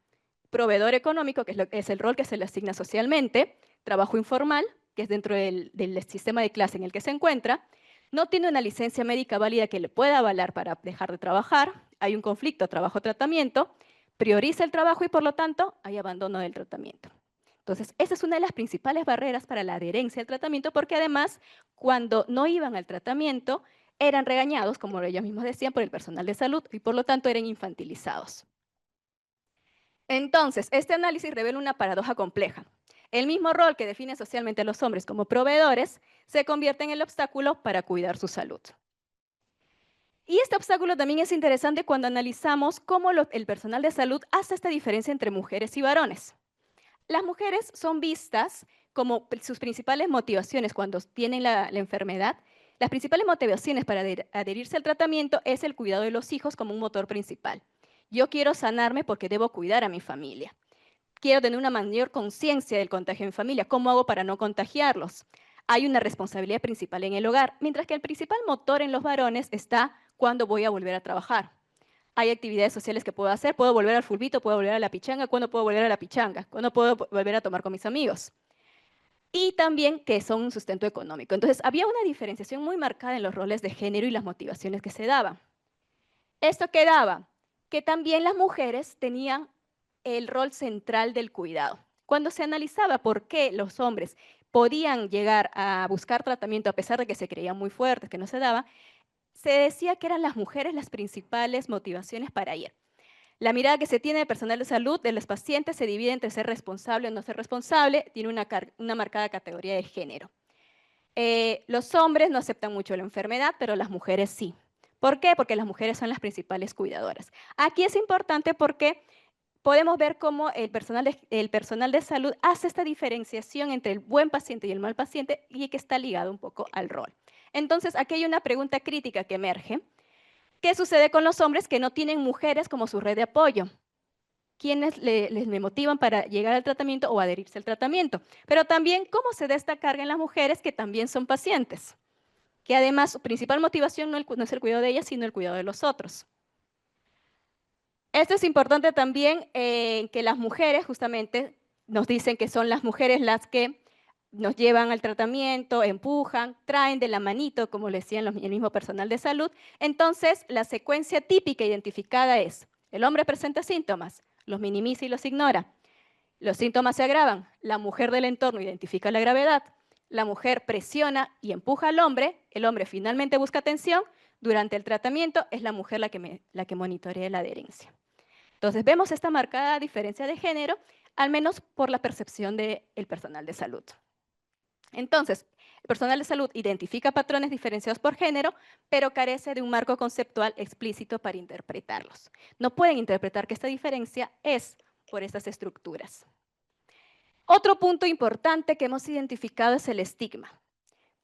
proveedor económico, que es el rol que se le asigna socialmente, trabajo informal, que es dentro del sistema de clase en el que se encuentra, no tiene una licencia médica válida que le pueda avalar para dejar de trabajar, hay un conflicto trabajo-tratamiento, prioriza el trabajo y por lo tanto hay abandono del tratamiento. Entonces, esa es una de las principales barreras para la adherencia al tratamiento porque además, cuando no iban al tratamiento, eran regañados, como ellos mismos decían, por el personal de salud y por lo tanto eran infantilizados. Entonces, este análisis revela una paradoja compleja. El mismo rol que define socialmente a los hombres como proveedores se convierte en el obstáculo para cuidar su salud. Y este obstáculo también es interesante cuando analizamos cómo el personal de salud hace esta diferencia entre mujeres y varones. Las mujeres son vistas como sus principales motivaciones cuando tienen la enfermedad. Las principales motivaciones para adherirse al tratamiento es el cuidado de los hijos como un motor principal. Yo quiero sanarme porque debo cuidar a mi familia. Quiero tener una mayor conciencia del contagio en mi familia. ¿Cómo hago para no contagiarlos? Hay una responsabilidad principal en el hogar, mientras que el principal motor en los varones está cuando voy a volver a trabajar. Hay actividades sociales que puedo hacer, puedo volver al fulbito, puedo volver a la pichanga, ¿cuándo puedo volver a la pichanga? ¿Cuándo puedo volver a tomar con mis amigos? Y también que son un sustento económico. Entonces, había una diferenciación muy marcada en los roles de género y las motivaciones que se daban. Esto quedaba que también las mujeres tenían el rol central del cuidado. Cuando se analizaba por qué los hombres podían llegar a buscar tratamiento a pesar de que se creían muy fuertes, que no se daba, se decía que eran las mujeres las principales motivaciones para ir. La mirada que se tiene del personal de salud de los pacientes se divide entre ser responsable o no ser responsable, tiene una marcada categoría de género. Los hombres no aceptan mucho la enfermedad, pero las mujeres sí. ¿Por qué? Porque las mujeres son las principales cuidadoras. Aquí es importante porque podemos ver cómo el personal de salud hace esta diferenciación entre el buen paciente y el mal paciente y que está ligado un poco al rol. Entonces, aquí hay una pregunta crítica que emerge. ¿Qué sucede con los hombres que no tienen mujeres como su red de apoyo? ¿Quiénes les motivan para llegar al tratamiento o adherirse al tratamiento? Pero también, ¿cómo se da esta carga en las mujeres que también son pacientes? Que además su principal motivación no es el cuidado de ellas, sino el cuidado de los otros. Esto es importante también que las mujeres justamente nos dicen que son las mujeres las que nos llevan al tratamiento, empujan, traen de la manito, como le decían el mismo personal de salud. Entonces, la secuencia típica identificada es, el hombre presenta síntomas, los minimiza y los ignora. Los síntomas se agravan, la mujer del entorno identifica la gravedad, la mujer presiona y empuja al hombre, el hombre finalmente busca atención, durante el tratamiento es la mujer la que monitorea la adherencia. Entonces, vemos esta marcada diferencia de género, al menos por la percepción del personal de salud. Entonces, el personal de salud identifica patrones diferenciados por género, pero carece de un marco conceptual explícito para interpretarlos. No pueden interpretar que esta diferencia es por estas estructuras. Otro punto importante que hemos identificado es el estigma.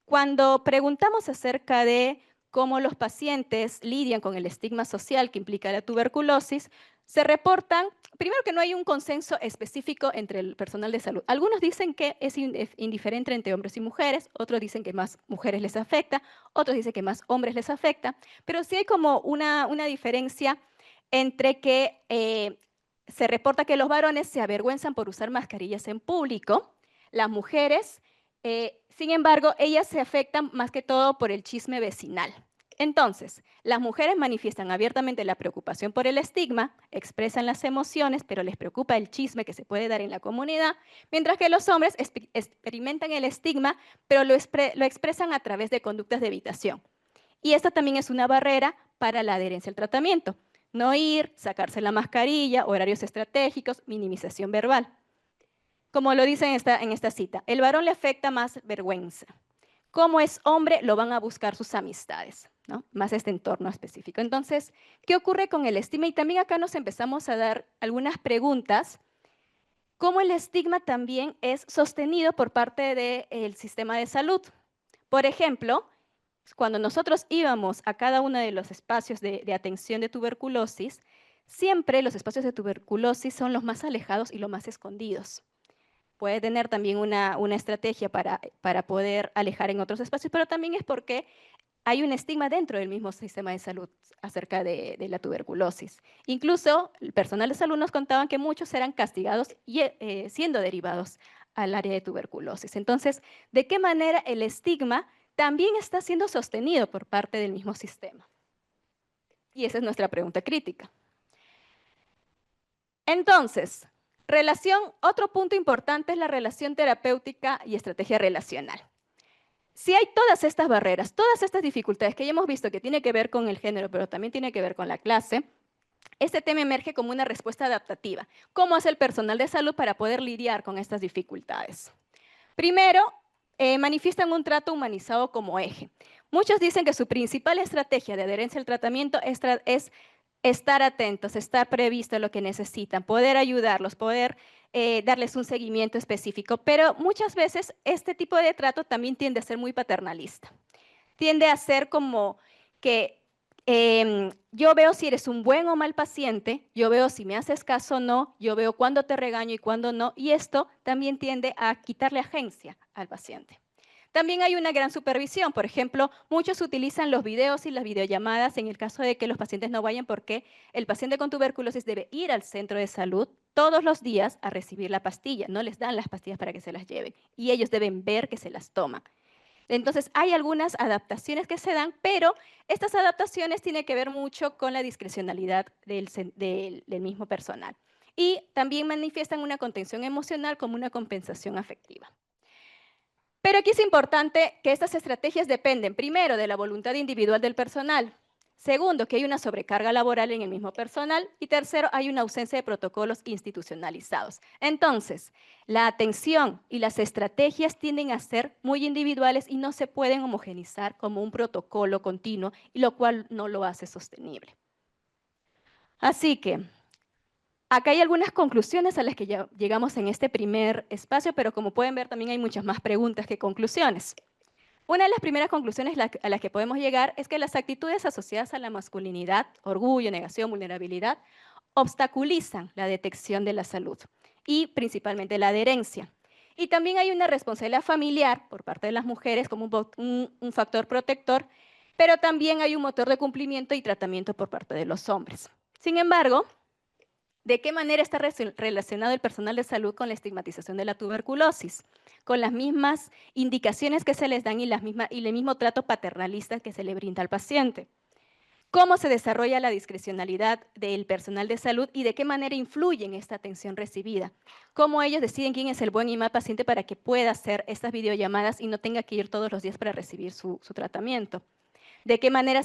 Cuando preguntamos acerca de cómo los pacientes lidian con el estigma social que implica la tuberculosis, se reportan, primero que no hay un consenso específico entre el personal de salud. Algunos dicen que es indiferente entre hombres y mujeres, otros dicen que más mujeres les afecta, otros dicen que más hombres les afecta, pero sí hay como una diferencia entre que se reporta que los varones se avergüenzan por usar mascarillas en público, las mujeres, sin embargo, ellas se afectan más que todo por el chisme vecinal. Entonces, las mujeres manifiestan abiertamente la preocupación por el estigma, expresan las emociones, pero les preocupa el chisme que se puede dar en la comunidad, mientras que los hombres experimentan el estigma, pero lo expresan a través de conductas de evitación. Y esta también es una barrera para la adherencia al tratamiento. No ir, sacarse la mascarilla, horarios estratégicos, minimización verbal. Como lo dice en esta cita, el varón le afecta más vergüenza. Como es hombre, lo van a buscar sus amistades, ¿no? Más este entorno específico. Entonces, ¿qué ocurre con el estigma? Y también acá nos empezamos a dar algunas preguntas. ¿Cómo el estigma también es sostenido por parte del sistema de salud? Por ejemplo, cuando nosotros íbamos a cada uno de los espacios de atención de tuberculosis, siempre los espacios de tuberculosis son los más alejados y los más escondidos. Puede tener también una estrategia para poder alejar en otros espacios, pero también es porque hay un estigma dentro del mismo sistema de salud acerca de la tuberculosis. Incluso el personal de salud nos contaban que muchos eran castigados y siendo derivados al área de tuberculosis. Entonces, ¿de qué manera el estigma también está siendo sostenido por parte del mismo sistema? Y esa es nuestra pregunta crítica. Entonces, otro punto importante es la relación terapéutica y estrategia relacional. Si hay todas estas barreras, todas estas dificultades que ya hemos visto que tiene que ver con el género, pero también tiene que ver con la clase, este tema emerge como una respuesta adaptativa. ¿Cómo hace el personal de salud para poder lidiar con estas dificultades? Primero, manifiestan un trato humanizado como eje. Muchos dicen que su principal estrategia de adherencia al tratamiento es estar atentos, estar previsto a lo que necesitan, poder ayudarlos, poder darles un seguimiento específico, pero muchas veces este tipo de trato también tiende a ser muy paternalista. Tiende a ser como que yo veo si eres un buen o mal paciente, yo veo si me haces caso o no, yo veo cuándo te regaño y cuándo no, y esto también tiende a quitarle agencia al paciente. También hay una gran supervisión. Por ejemplo, muchos utilizan los videos y las videollamadas en el caso de que los pacientes no vayan porque el paciente con tuberculosis debe ir al centro de salud todos los días a recibir la pastilla. No les dan las pastillas para que se las lleven y ellos deben ver que se las toman. Entonces, hay algunas adaptaciones que se dan, pero estas adaptaciones tienen que ver mucho con la discrecionalidad del mismo personal. Y también manifiestan una contención emocional como una compensación afectiva. Pero aquí es importante que estas estrategias dependen, primero, de la voluntad individual del personal, segundo, que hay una sobrecarga laboral en el mismo personal, y tercero, hay una ausencia de protocolos institucionalizados. Entonces, la atención y las estrategias tienden a ser muy individuales y no se pueden homogenizar como un protocolo continuo, y lo cual no lo hace sostenible. Así que, acá hay algunas conclusiones a las que ya llegamos en este primer espacio, pero como pueden ver también hay muchas más preguntas que conclusiones. Una de las primeras conclusiones a las que podemos llegar es que las actitudes asociadas a la masculinidad, orgullo, negación, vulnerabilidad, obstaculizan la detección de la salud y principalmente la adherencia. Y también hay una responsabilidad familiar por parte de las mujeres como un factor protector, pero también hay un motor de cumplimiento y tratamiento por parte de los hombres. Sin embargo, ¿de qué manera está relacionado el personal de salud con la estigmatización de la tuberculosis? Con las mismas indicaciones que se les dan y el mismo trato paternalista que se le brinda al paciente. ¿Cómo se desarrolla la discrecionalidad del personal de salud y de qué manera influye en esta atención recibida? ¿Cómo ellos deciden quién es el buen y mal paciente para que pueda hacer estas videollamadas y no tenga que ir todos los días para recibir su tratamiento? ¿De qué manera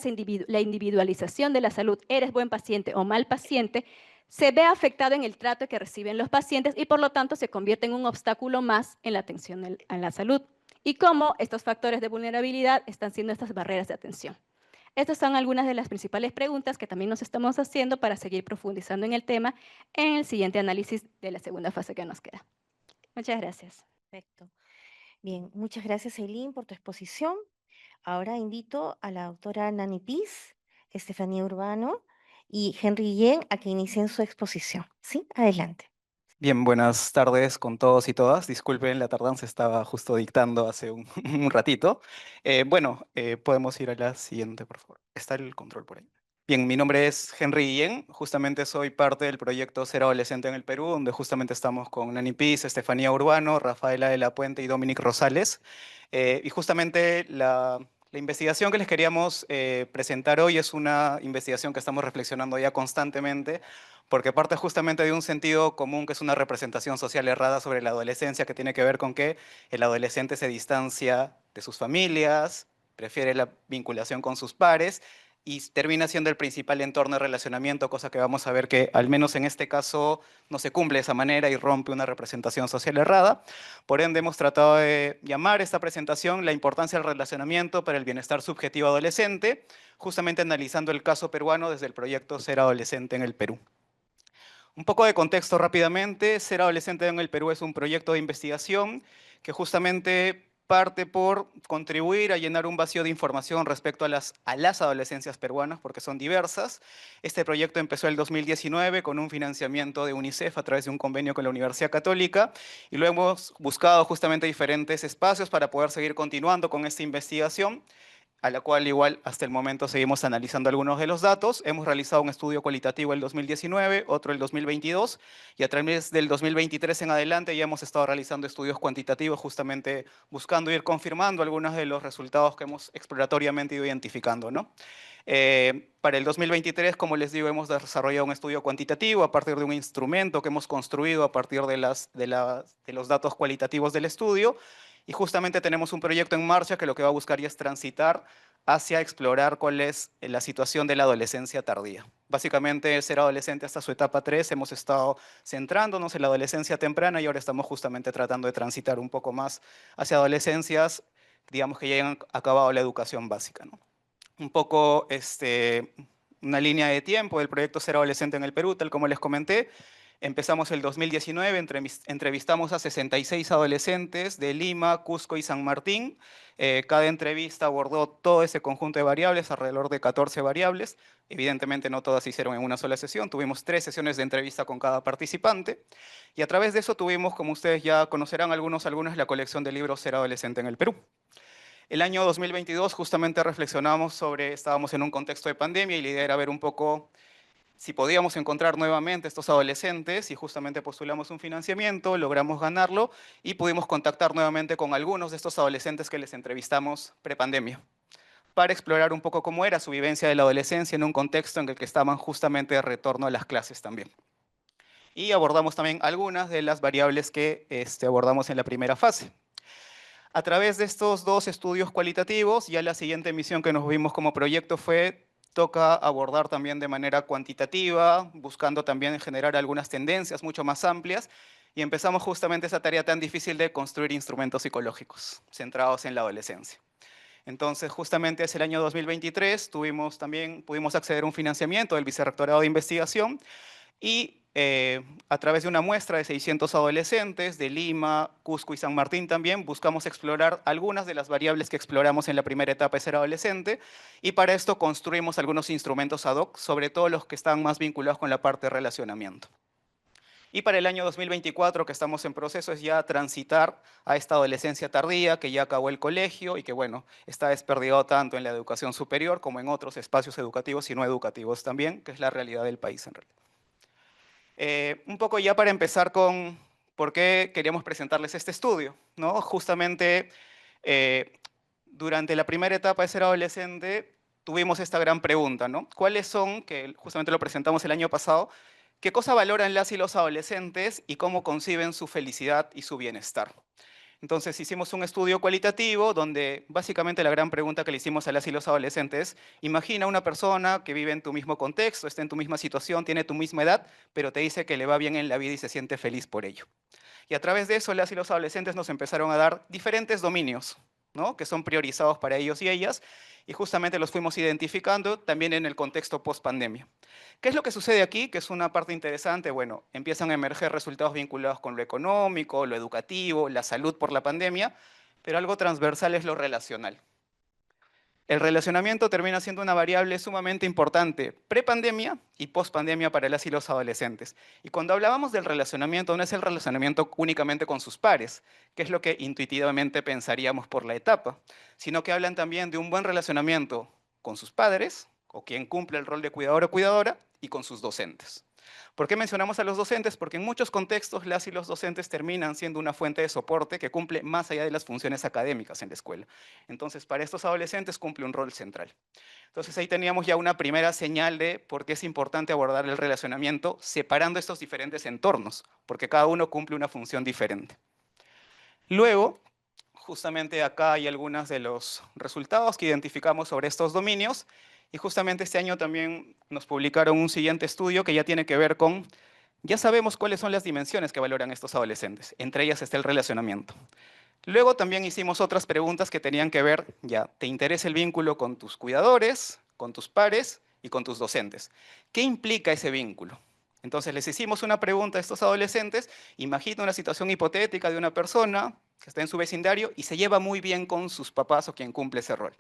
la individualización de la salud, eres buen paciente o mal paciente, se ve afectado en el trato que reciben los pacientes y por lo tanto se convierte en un obstáculo más en la atención a la salud? Y cómo estos factores de vulnerabilidad están siendo estas barreras de atención. Estas son algunas de las principales preguntas que también nos estamos haciendo para seguir profundizando en el tema en el siguiente análisis de la segunda fase que nos queda. Muchas gracias. Perfecto. Bien, muchas gracias, Eileen, por tu exposición. Ahora invito a la doctora Nani Piz, Estefanía Urbano y Henry Guillén a que inicien su exposición. ¿Sí? Adelante. Bien, buenas tardes con todos y todas. Disculpen la tardanza, estaba justo dictando hace un, un ratito. Podemos ir a la siguiente, por favor. Está el control por ahí. Bien, mi nombre es Henry Guillén. Justamente soy parte del proyecto Ser Adolescente en el Perú, donde justamente estamos con Nani Piz, Estefanía Urbano, Rafaela de la Puente y Dominic Rosales. Y justamente la investigación que les queríamos presentar hoy es una investigación que estamos reflexionando ya constantemente, porque parte justamente de un sentido común que es una representación social errada sobre la adolescencia, que tiene que ver con que el adolescente se distancia de sus familias, prefiere la vinculación con sus pares y termina siendo el principal entorno de relacionamiento, cosa que vamos a ver que al menos en este caso no se cumple de esa manera y rompe una representación social errada. Por ende, hemos tratado de llamar esta presentación la importancia del relacionamiento para el bienestar subjetivo adolescente, justamente analizando el caso peruano desde el proyecto Ser Adolescente en el Perú. Un poco de contexto rápidamente. Ser Adolescente en el Perú es un proyecto de investigación que justamente parte por contribuir a llenar un vacío de información respecto a las adolescencias peruanas, porque son diversas. Este proyecto empezó el 2019 con un financiamiento de UNICEF a través de un convenio con la Universidad Católica, y luego hemos buscado justamente diferentes espacios para poder seguir continuando con esta investigación, a la cual igual hasta el momento seguimos analizando algunos de los datos. Hemos realizado un estudio cualitativo el 2019, otro el 2022, y a través del 2023 en adelante ya hemos estado realizando estudios cuantitativos, justamente buscando ir confirmando algunos de los resultados que hemos exploratoriamente ido identificando, ¿no? Para el 2023, como les digo, hemos desarrollado un estudio cuantitativo a partir de un instrumento que hemos construido a partir de los datos cualitativos del estudio. Y justamente tenemos un proyecto en marcha que lo que va a buscar ya es transitar hacia explorar cuál es la situación de la adolescencia tardía. Básicamente, ser adolescente hasta su etapa 3, hemos estado centrándonos en la adolescencia temprana y ahora estamos justamente tratando de transitar un poco más hacia adolescencias, digamos, que ya han acabado la educación básica, ¿no? Un poco una línea de tiempo del proyecto Ser Adolescente en el Perú, tal como les comenté. Empezamos el 2019, entrevistamos a 66 adolescentes de Lima, Cusco y San Martín. Cada entrevista abordó todo ese conjunto de variables, alrededor de 14 variables. Evidentemente no todas se hicieron en una sola sesión, tuvimos 3 sesiones de entrevista con cada participante. Y a través de eso tuvimos, como ustedes ya conocerán algunas, la colección de libros Ser Adolescente en el Perú. El año 2022 justamente reflexionamos sobre, estábamos en un contexto de pandemia y la idea era ver un poco si podíamos encontrar nuevamente estos adolescentes, y justamente postulamos un financiamiento, logramos ganarlo y pudimos contactar nuevamente con algunos de estos adolescentes que les entrevistamos prepandemia, para explorar un poco cómo era su vivencia de la adolescencia en un contexto en el que estaban justamente de retorno a las clases también. Y abordamos también algunas de las variables que abordamos en la primera fase. A través de estos 2 estudios cualitativos, ya la siguiente misión que nos vimos como proyecto toca abordar también de manera cuantitativa, buscando también generar algunas tendencias mucho más amplias, y empezamos justamente esa tarea tan difícil de construir instrumentos psicológicos centrados en la adolescencia. Entonces, justamente hacia el año 2023 pudimos acceder a un financiamiento del Vicerrectorado de Investigación, y a través de una muestra de 600 adolescentes de Lima, Cusco y San Martín también buscamos explorar algunas de las variables que exploramos en la primera etapa de ser adolescente, y para esto construimos algunos instrumentos ad hoc, sobre todo los que están más vinculados con la parte de relacionamiento. Y para el año 2024, que estamos en proceso, es ya transitar a esta adolescencia tardía, que ya acabó el colegio y que, bueno, está desperdigado tanto en la educación superior como en otros espacios educativos y no educativos también, que es la realidad del país en realidad. Un poco ya para empezar con por qué queríamos presentarles este estudio, ¿no? Justamente durante la primera etapa de ser adolescente tuvimos esta gran pregunta, ¿no? ¿Cuáles son, que justamente lo presentamos el año pasado, qué cosa valoran las y los adolescentes y cómo conciben su felicidad y su bienestar? Entonces hicimos un estudio cualitativo donde básicamente la gran pregunta que le hicimos a las y los adolescentes: imagina una persona que vive en tu mismo contexto, está en tu misma situación, tiene tu misma edad, pero te dice que le va bien en la vida y se siente feliz por ello. Y a través de eso las y los adolescentes nos empezaron a dar diferentes dominios, ¿no?, que son priorizados para ellos y ellas, y justamente los fuimos identificando también en el contexto post-pandemia. ¿Qué es lo que sucede aquí? Que es una parte interesante. Bueno, empiezan a emerger resultados vinculados con lo económico, lo educativo, la salud por la pandemia, pero algo transversal es lo relacional. El relacionamiento termina siendo una variable sumamente importante prepandemia y pospandemia para las y los adolescentes. Y cuando hablábamos del relacionamiento, no es el relacionamiento únicamente con sus pares, que es lo que intuitivamente pensaríamos por la etapa, sino que hablan también de un buen relacionamiento con sus padres, o quien cumple el rol de cuidador o cuidadora, y con sus docentes. ¿Por qué mencionamos a los docentes? Porque en muchos contextos las y los docentes terminan siendo una fuente de soporte que cumple más allá de las funciones académicas en la escuela. Entonces, para estos adolescentes cumple un rol central. Entonces, ahí teníamos ya una primera señal de por qué es importante abordar el relacionamiento separando estos diferentes entornos, porque cada uno cumple una función diferente. Luego, justamente acá hay algunos de los resultados que identificamos sobre estos dominios. Y justamente este año también nos publicaron un siguiente estudio que ya tiene que ver con, ya sabemos cuáles son las dimensiones que valoran estos adolescentes, entre ellas está el relacionamiento. Luego también hicimos otras preguntas que tenían que ver, ya, ¿te interesa el vínculo con tus cuidadores, con tus pares y con tus docentes? ¿Qué implica ese vínculo? Entonces les hicimos una pregunta a estos adolescentes, imagina una situación hipotética de una persona que está en su vecindario y se lleva muy bien con sus papás o quien cumple ese rol.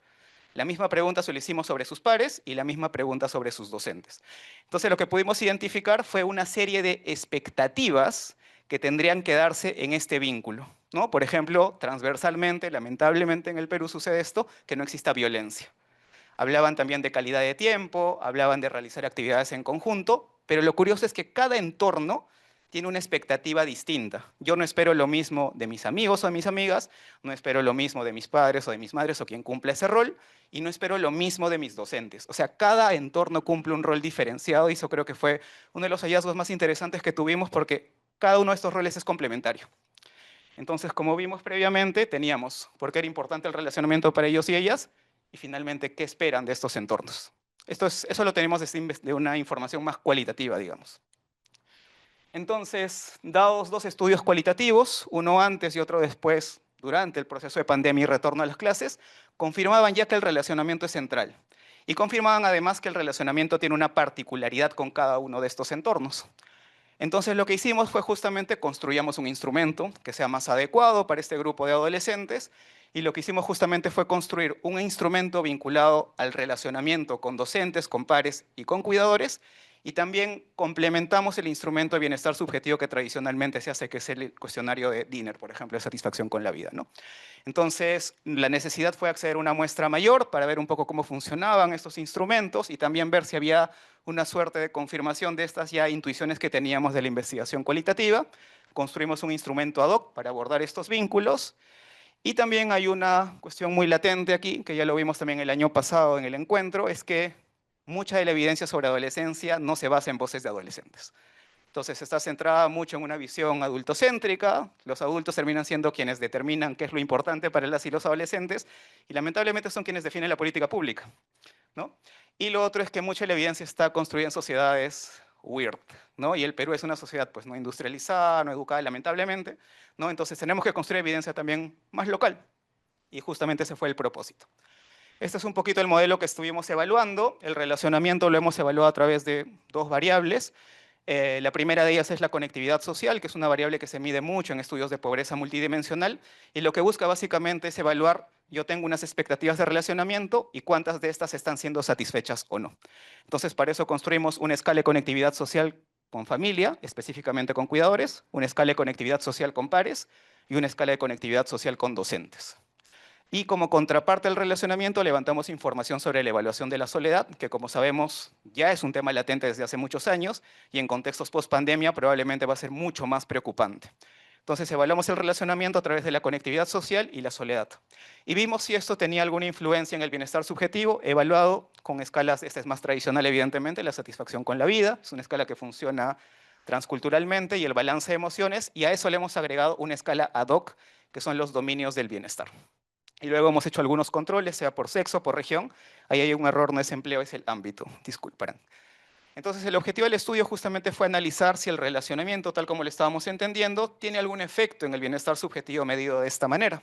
La misma pregunta se lo hicimos sobre sus pares y la misma pregunta sobre sus docentes. Entonces lo que pudimos identificar fue una serie de expectativas que tendrían que darse en este vínculo, ¿no? Por ejemplo, transversalmente, lamentablemente en el Perú sucede esto, que no exista violencia. Hablaban también de calidad de tiempo, hablaban de realizar actividades en conjunto, pero lo curioso es que cada entorno tiene una expectativa distinta. Yo no espero lo mismo de mis amigos o de mis amigas, no espero lo mismo de mis padres o de mis madres o quien cumple ese rol, y no espero lo mismo de mis docentes. O sea, cada entorno cumple un rol diferenciado y eso creo que fue uno de los hallazgos más interesantes que tuvimos porque cada uno de estos roles es complementario. Entonces, como vimos previamente, teníamos por qué era importante el relacionamiento para ellos y ellas, y finalmente, qué esperan de estos entornos. Eso lo tenemos de una información más cualitativa, digamos. Entonces, dados dos estudios cualitativos, uno antes y otro después, durante el proceso de pandemia y retorno a las clases, confirmaban ya que el relacionamiento es central. Y confirmaban además que el relacionamiento tiene una particularidad con cada uno de estos entornos. Entonces lo que hicimos fue justamente construyamos un instrumento que sea más adecuado para este grupo de adolescentes y lo que hicimos justamente fue construir un instrumento vinculado al relacionamiento con docentes, con pares y con cuidadores y también complementamos el instrumento de bienestar subjetivo que tradicionalmente se hace, que es el cuestionario de Dinner, por ejemplo, de satisfacción con la vida, ¿no? Entonces, la necesidad fue acceder a una muestra mayor para ver un poco cómo funcionaban estos instrumentos y también ver si había una suerte de confirmación de estas ya intuiciones que teníamos de la investigación cualitativa. Construimos un instrumento ad hoc para abordar estos vínculos. Y también hay una cuestión muy latente aquí, que ya lo vimos también el año pasado en el encuentro, es que mucha de la evidencia sobre adolescencia no se basa en voces de adolescentes. Entonces está centrada mucho en una visión adultocéntrica, los adultos terminan siendo quienes determinan qué es lo importante para las y los adolescentes, y lamentablemente son quienes definen la política pública, ¿no? Y lo otro es que mucha de la evidencia está construida en sociedades weird, ¿no? Y el Perú es una sociedad pues no industrializada, no educada lamentablemente, ¿no? Entonces tenemos que construir evidencia también más local, y justamente ese fue el propósito. Este es un poquito el modelo que estuvimos evaluando. El relacionamiento lo hemos evaluado a través de dos variables. La primera de ellas es la conectividad social, que es una variable que se mide mucho en estudios de pobreza multidimensional, y lo que busca básicamente es evaluar, yo tengo unas expectativas de relacionamiento y cuántas de estas están siendo satisfechas o no. Entonces, para eso construimos una escala de conectividad social con familia, específicamente con cuidadores, una escala de conectividad social con pares y una escala de conectividad social con docentes. Y como contraparte al relacionamiento, levantamos información sobre la evaluación de la soledad, que como sabemos ya es un tema latente desde hace muchos años y en contextos post-pandemia probablemente va a ser mucho más preocupante. Entonces evaluamos el relacionamiento a través de la conectividad social y la soledad. Y vimos si esto tenía alguna influencia en el bienestar subjetivo, evaluado con escalas, esta es más tradicional evidentemente, la satisfacción con la vida, es una escala que funciona transculturalmente y el balance de emociones, y a eso le hemos agregado una escala ad hoc, que son los dominios del bienestar. Y luego hemos hecho algunos controles, sea por sexo, por región. Ahí hay un error, no es empleo, es el ámbito, disculparán. Entonces el objetivo del estudio justamente fue analizar si el relacionamiento, tal como lo estábamos entendiendo, tiene algún efecto en el bienestar subjetivo medido de esta manera,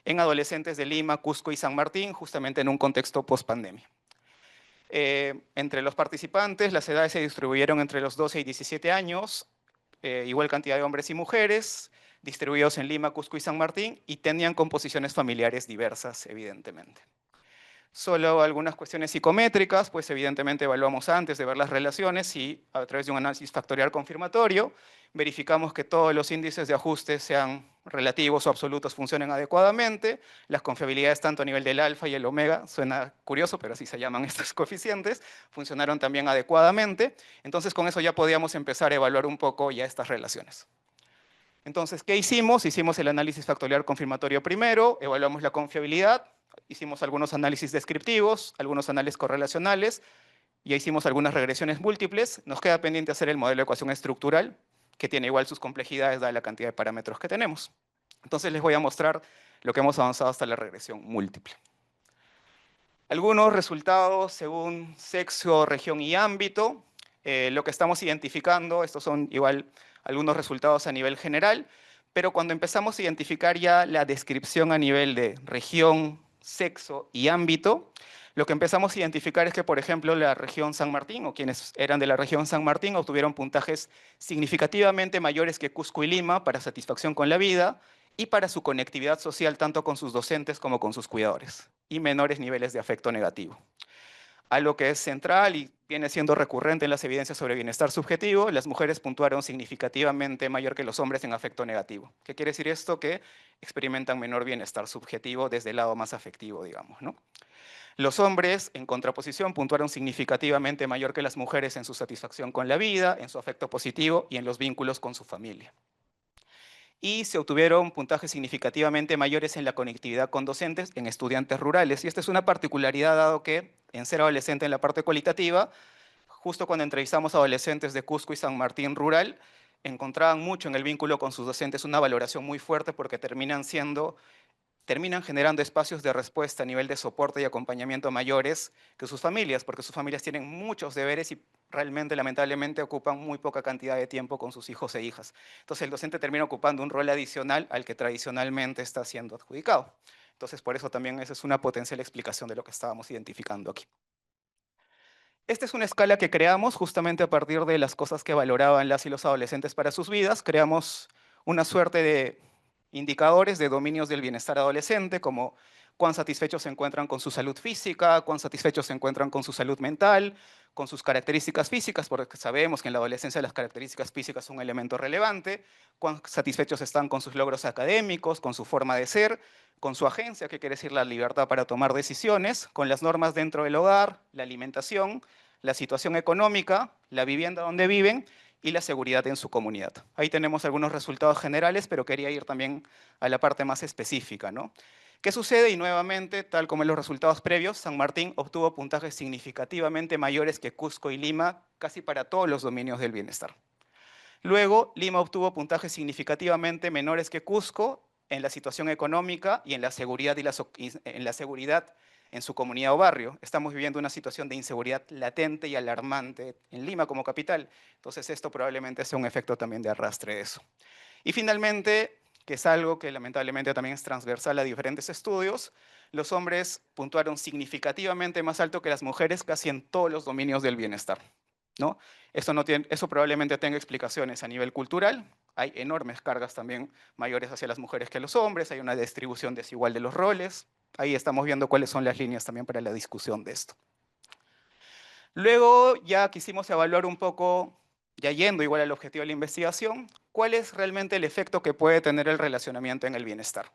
en adolescentes de Lima, Cusco y San Martín, justamente en un contexto post-pandemia. Entre los participantes, las edades se distribuyeron entre los 12 y 17 años, igual cantidad de hombres y mujeres, distribuidos en Lima, Cusco y San Martín, y tenían composiciones familiares diversas, evidentemente. Solo algunas cuestiones psicométricas, pues evidentemente evaluamos antes de ver las relaciones y a través de un análisis factorial confirmatorio verificamos que todos los índices de ajuste, sean relativos o absolutos, funcionen adecuadamente. Las confiabilidades tanto a nivel del alfa y el omega, suena curioso, pero así se llaman estos coeficientes, funcionaron también adecuadamente. Entonces con eso ya podíamos empezar a evaluar un poco ya estas relaciones. Entonces, ¿qué hicimos? Hicimos el análisis factorial confirmatorio primero, evaluamos la confiabilidad, hicimos algunos análisis descriptivos, algunos análisis correlacionales, ya hicimos algunas regresiones múltiples. Nos queda pendiente hacer el modelo de ecuación estructural, que tiene igual sus complejidades dada la cantidad de parámetros que tenemos. Entonces les voy a mostrar lo que hemos avanzado hasta la regresión múltiple. Algunos resultados según sexo, región y ámbito. Lo que estamos identificando, estos son igual algunos resultados a nivel general, pero cuando empezamos a identificar ya la descripción a nivel de región, sexo y ámbito, lo que empezamos a identificar es que, por ejemplo, la región San Martín, o quienes eran de la región San Martín, obtuvieron puntajes significativamente mayores que Cusco y Lima para satisfacción con la vida y para su conectividad social tanto con sus docentes como con sus cuidadores, y menores niveles de afecto negativo. Algo que es central y viene siendo recurrente en las evidencias sobre bienestar subjetivo, las mujeres puntuaron significativamente mayor que los hombres en afecto negativo. ¿Qué quiere decir esto? Que experimentan menor bienestar subjetivo desde el lado más afectivo, digamos, ¿no? Los hombres, en contraposición, puntuaron significativamente mayor que las mujeres en su satisfacción con la vida, en su afecto positivo y en los vínculos con su familia. Y se obtuvieron puntajes significativamente mayores en la conectividad con docentes en estudiantes rurales. Y esta es una particularidad dado que en Ser Adolescente, en la parte cualitativa, justo cuando entrevistamos a adolescentes de Cusco y San Martín rural, encontraban mucho en el vínculo con sus docentes una valoración muy fuerte porque terminan generando espacios de respuesta a nivel de soporte y acompañamiento mayores que sus familias, porque sus familias tienen muchos deberes y realmente, lamentablemente, ocupan muy poca cantidad de tiempo con sus hijos e hijas. Entonces el docente termina ocupando un rol adicional al que tradicionalmente está siendo adjudicado. Entonces por eso también esa es una potencial explicación de lo que estábamos identificando aquí. Esta es una escala que creamos justamente a partir de las cosas que valoraban las y los adolescentes para sus vidas. Creamos una suerte de indicadores de dominios del bienestar adolescente, como cuán satisfechos se encuentran con su salud física, cuán satisfechos se encuentran con su salud mental, con sus características físicas, porque sabemos que en la adolescencia las características físicas son un elemento relevante, cuán satisfechos están con sus logros académicos, con su forma de ser, con su agencia, que quiere decir la libertad para tomar decisiones, con las normas dentro del hogar, la alimentación, la situación económica, la vivienda donde viven y la seguridad en su comunidad. Ahí tenemos algunos resultados generales, pero quería ir también a la parte más específica, ¿no? ¿Qué sucede? Y nuevamente, tal como en los resultados previos, San Martín obtuvo puntajes significativamente mayores que Cusco y Lima, casi para todos los dominios del bienestar. Luego, Lima obtuvo puntajes significativamente menores que Cusco en la situación económica y en la seguridad, en su comunidad o barrio. Estamos viviendo una situación de inseguridad latente y alarmante en Lima como capital. Entonces esto probablemente sea un efecto también de arrastre de eso. Y finalmente, que es algo que lamentablemente también es transversal a diferentes estudios, los hombres puntuaron significativamente más alto que las mujeres casi en todos los dominios del bienestar, ¿no? Eso probablemente tenga explicaciones a nivel cultural. Hay enormes cargas también mayores hacia las mujeres que a los hombres, hay una distribución desigual de los roles. Ahí estamos viendo cuáles son las líneas también para la discusión de esto. Luego ya quisimos evaluar un poco, ya yendo igual al objetivo de la investigación, cuál es realmente el efecto que puede tener el relacionamiento en el bienestar.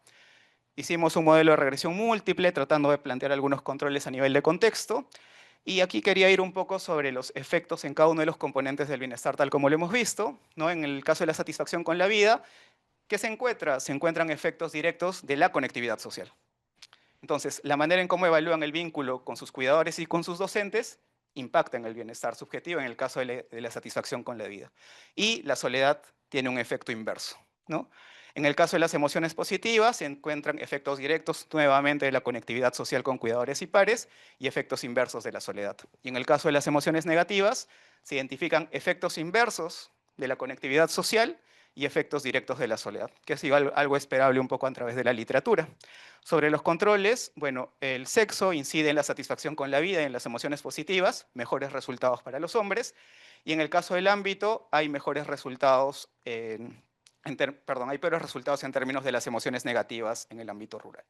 Hicimos un modelo de regresión múltiple tratando de plantear algunos controles a nivel de contexto. Y aquí quería ir un poco sobre los efectos en cada uno de los componentes del bienestar, tal como lo hemos visto, ¿no? En el caso de la satisfacción con la vida, ¿qué se encuentra? Se encuentran efectos directos de la conectividad social. Entonces, la manera en cómo evalúan el vínculo con sus cuidadores y con sus docentes impacta en el bienestar subjetivo en el caso de la satisfacción con la vida. Y la soledad tiene un efecto inverso, ¿no? En el caso de las emociones positivas, se encuentran efectos directos nuevamente de la conectividad social con cuidadores y pares y efectos inversos de la soledad. Y en el caso de las emociones negativas, se identifican efectos inversos de la conectividad social y efectos directos de la soledad, que es igual algo esperable un poco a través de la literatura. Sobre los controles, bueno, el sexo incide en la satisfacción con la vida y en las emociones positivas, mejores resultados para los hombres, y en el caso del ámbito hay mejores resultados hay peores resultados en términos de las emociones negativas en el ámbito rural.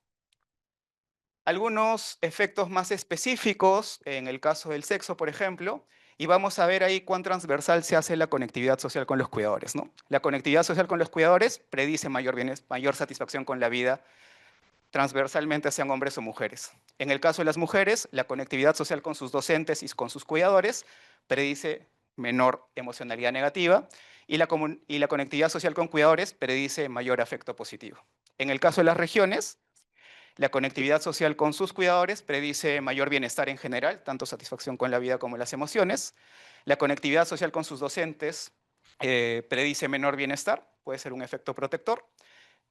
algunos efectos más específicos en el caso del sexo, por ejemplo, y vamos a ver ahí cuán transversal se hace la conectividad social con los cuidadores, ¿no? La conectividad social con los cuidadores predice mayor satisfacción con la vida transversalmente, sean hombres o mujeres. En el caso de las mujeres, la conectividad social con sus docentes y con sus cuidadores predice menor emocionalidad negativa y la conectividad social con cuidadores predice mayor afecto positivo. En el caso de las regiones, la conectividad social con sus cuidadores predice mayor bienestar en general, tanto satisfacción con la vida como las emociones. La conectividad social con sus docentes predice menor bienestar, puede ser un efecto protector.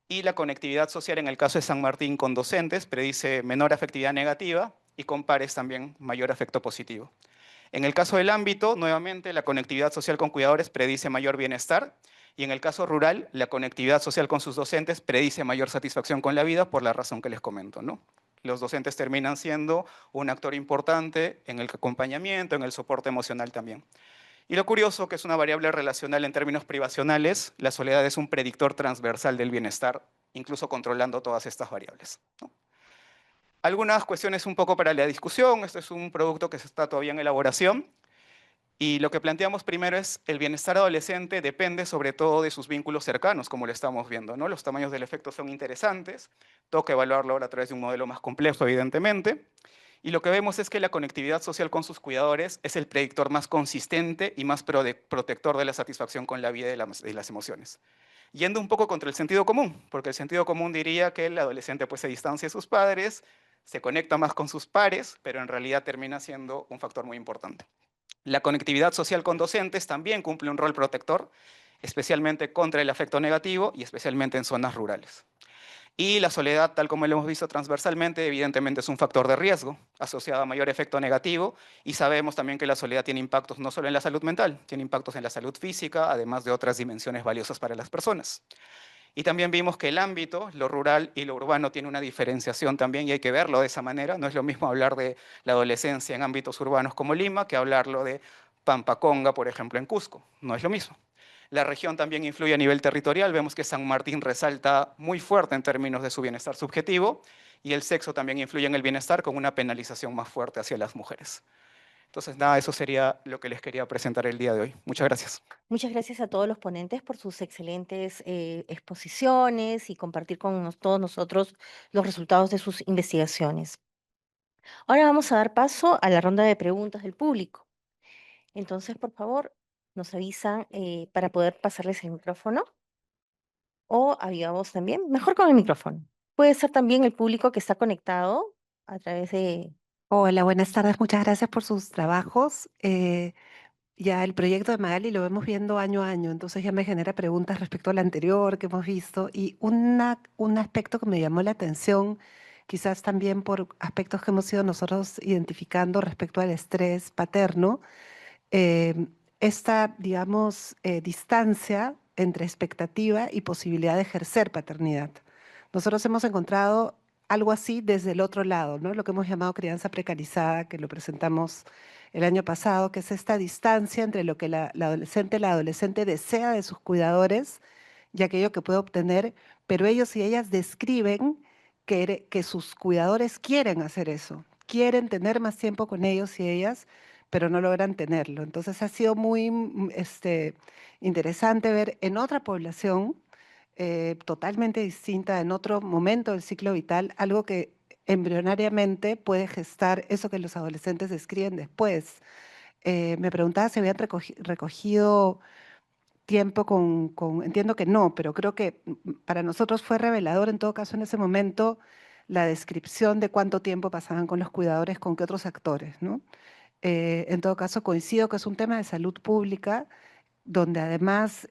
Y la conectividad social en el caso de San Martín con docentes predice menor afectividad negativa y con pares también mayor afecto positivo. En el caso del ámbito, nuevamente, la conectividad social con cuidadores predice mayor bienestar y en el caso rural, la conectividad social con sus docentes predice mayor satisfacción con la vida por la razón que les comento, ¿no? Los docentes terminan siendo un actor importante en el acompañamiento, en el soporte emocional también. Y lo curioso, que es una variable relacional en términos privacionales, la soledad es un predictor transversal del bienestar, incluso controlando todas estas variables, ¿no? Algunas cuestiones un poco para la discusión. Este es un producto que está todavía en elaboración. Y lo que planteamos primero es el bienestar adolescente depende sobre todo de sus vínculos cercanos, como lo estamos viendo, ¿no? Los tamaños del efecto son interesantes. Toca evaluarlo ahora a través de un modelo más complejo, evidentemente. Y lo que vemos es que la conectividad social con sus cuidadores es el predictor más consistente y más protector de la satisfacción con la vida y las emociones. Yendo un poco contra el sentido común, porque el sentido común diría que el adolescente pues, se distancia de sus padres, se conecta más con sus pares, pero en realidad termina siendo un factor muy importante. La conectividad social con docentes también cumple un rol protector, especialmente contra el afecto negativo y especialmente en zonas rurales. Y la soledad, tal como lo hemos visto transversalmente, evidentemente es un factor de riesgo asociado a mayor efecto negativo y sabemos también que la soledad tiene impactos no solo en la salud mental, tiene impactos en la salud física, además de otras dimensiones valiosas para las personas. Y también vimos que el ámbito, lo rural y lo urbano, tiene una diferenciación también y hay que verlo de esa manera. No es lo mismo hablar de la adolescencia en ámbitos urbanos como Lima que hablarlo de Pampaconga, por ejemplo, en Cusco. No es lo mismo. La región también influye a nivel territorial. Vemos que San Martín resalta muy fuerte en términos de su bienestar subjetivo y el sexo también influye en el bienestar con una penalización más fuerte hacia las mujeres. Entonces, nada, eso sería lo que les quería presentar el día de hoy. Muchas gracias. Muchas gracias a todos los ponentes por sus excelentes exposiciones y compartir con todos nosotros los resultados de sus investigaciones. Ahora vamos a dar paso a la ronda de preguntas del público. Entonces, por favor, nos avisan para poder pasarles el micrófono o a viva voz también, mejor con el micrófono. Puede ser también el público que está conectado a través de... Hola, buenas tardes. Muchas gracias por sus trabajos. Ya el proyecto de Magali lo vemos viendo año a año, entonces ya me genera preguntas respecto al anterior que hemos visto. Y un aspecto que me llamó la atención, quizás también por aspectos que hemos ido nosotros identificando respecto al estrés paterno, esta, digamos, distancia entre expectativa y posibilidad de ejercer paternidad. Nosotros hemos encontrado algo así desde el otro lado, ¿no? Lo que hemos llamado crianza precarizada, que lo presentamos el año pasado, que es esta distancia entre lo que la adolescente desea de sus cuidadores y aquello que puede obtener, pero ellos y ellas describen que sus cuidadores quieren hacer eso, quieren tener más tiempo con ellos y ellas, pero no logran tenerlo. Entonces ha sido muy interesante ver en otra población totalmente distinta, en otro momento del ciclo vital, algo que embrionariamente puede gestar eso que los adolescentes describen después. Me preguntaba si habían recogido tiempo entiendo que no, pero creo que para nosotros fue revelador en todo caso en ese momento la descripción de cuánto tiempo pasaban con los cuidadores, con qué otros actores, ¿no? En todo caso, coincido que es un tema de salud pública, donde además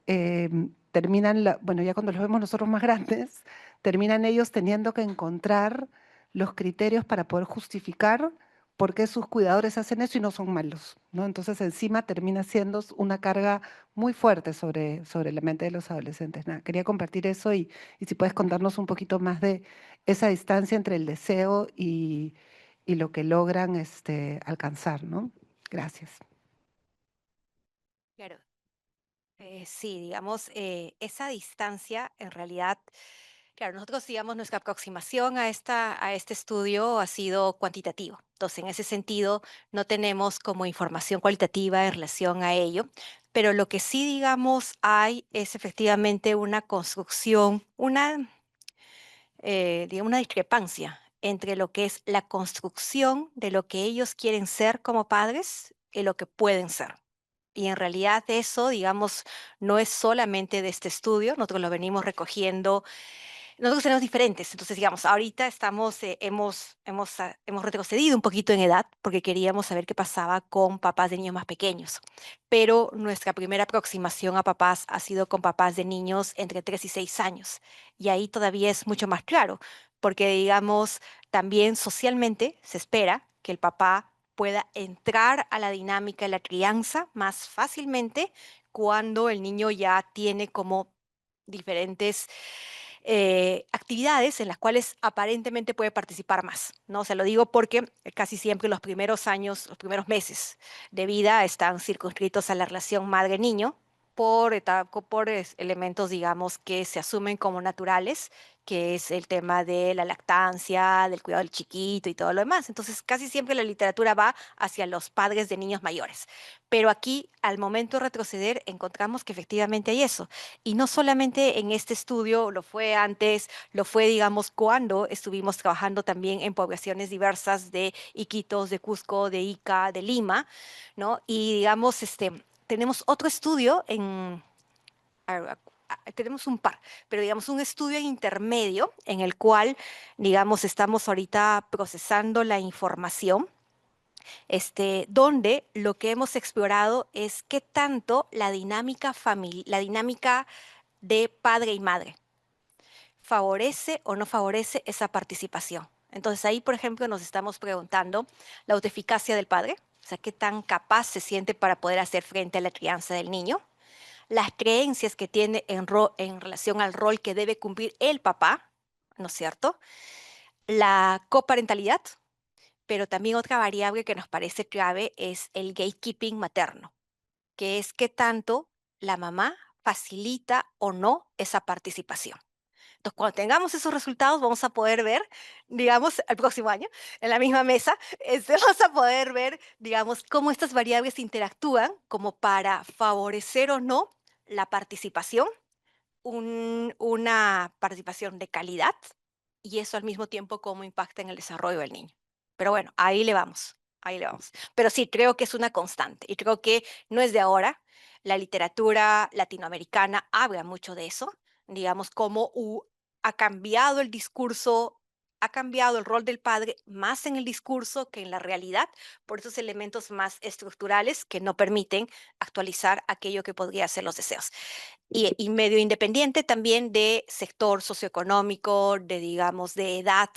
terminan, bueno, ya cuando los vemos nosotros más grandes, terminan ellos teniendo que encontrar los criterios para poder justificar por qué sus cuidadores hacen eso y no son malos, ¿no? Entonces encima termina siendo una carga muy fuerte sobre la mente de los adolescentes. Nada, quería compartir eso y si puedes contarnos un poquito más de esa distancia entre el deseo y lo que logran alcanzar, ¿no? Gracias. Claro. Sí, digamos, esa distancia en realidad Claro, nosotros, digamos, nuestra aproximación a este estudio ha sido cuantitativo. Entonces, en ese sentido, no tenemos como información cualitativa en relación a ello, pero lo que sí, digamos, hay es efectivamente una construcción, digamos, una discrepancia entre lo que es la construcción de lo que ellos quieren ser como padres y lo que pueden ser. Y en realidad eso, digamos, no es solamente de este estudio, nosotros lo venimos recogiendo. Nosotros tenemos diferentes, entonces, digamos, ahorita hemos retrocedido un poquito en edad porque queríamos saber qué pasaba con papás de niños más pequeños, pero nuestra primera aproximación a papás ha sido con papás de niños entre 3 y 6 años, y ahí todavía es mucho más claro, porque, digamos, también socialmente se espera que el papá pueda entrar a la dinámica de la crianza más fácilmente cuando el niño ya tiene como diferentes actividades en las cuales aparentemente puede participar más, ¿no? Se lo digo porque casi siempre los primeros años, los primeros meses de vida están circunscritos a la relación madre-niño por elementos, digamos, que se asumen como naturales, que es el tema de la lactancia, del cuidado del chiquito y todo lo demás. Entonces, casi siempre la literatura va hacia los padres de niños mayores. Pero aquí, al momento de retroceder, encontramos que efectivamente hay eso. Y no solamente en este estudio, lo fue antes, lo fue, digamos, cuando estuvimos trabajando también en poblaciones diversas de Iquitos, de Cusco, de Ica, de Lima, ¿no? Y, digamos, tenemos otro estudio tenemos un par, pero digamos un estudio intermedio en el cual, digamos, estamos ahorita procesando la información, donde lo que hemos explorado es qué tanto la dinámica de padre y madre favorece o no favorece esa participación. Entonces ahí, por ejemplo, nos estamos preguntando la autoeficacia del padre, o sea, qué tan capaz se siente para poder hacer frente a la crianza del niño, las creencias que tiene en relación al rol que debe cumplir el papá, ¿no es cierto? La coparentalidad, pero también otra variable que nos parece clave es el gatekeeping materno, que es qué tanto la mamá facilita o no esa participación. Entonces, cuando tengamos esos resultados, vamos a poder ver, digamos, el próximo año, en la misma mesa, vamos a poder ver, digamos, cómo estas variables interactúan como para favorecer o no la participación, una participación de calidad, y eso al mismo tiempo cómo impacta en el desarrollo del niño. Pero bueno, ahí le vamos, ahí le vamos. Pero sí, creo que es una constante y creo que no es de ahora. La literatura latinoamericana habla mucho de eso, digamos, cómo ha cambiado el discurso, ha cambiado el rol del padre más en el discurso que en la realidad por esos elementos más estructurales que no permiten actualizar aquello que podría ser los deseos. Y medio independiente también de sector socioeconómico, de, digamos, de edad,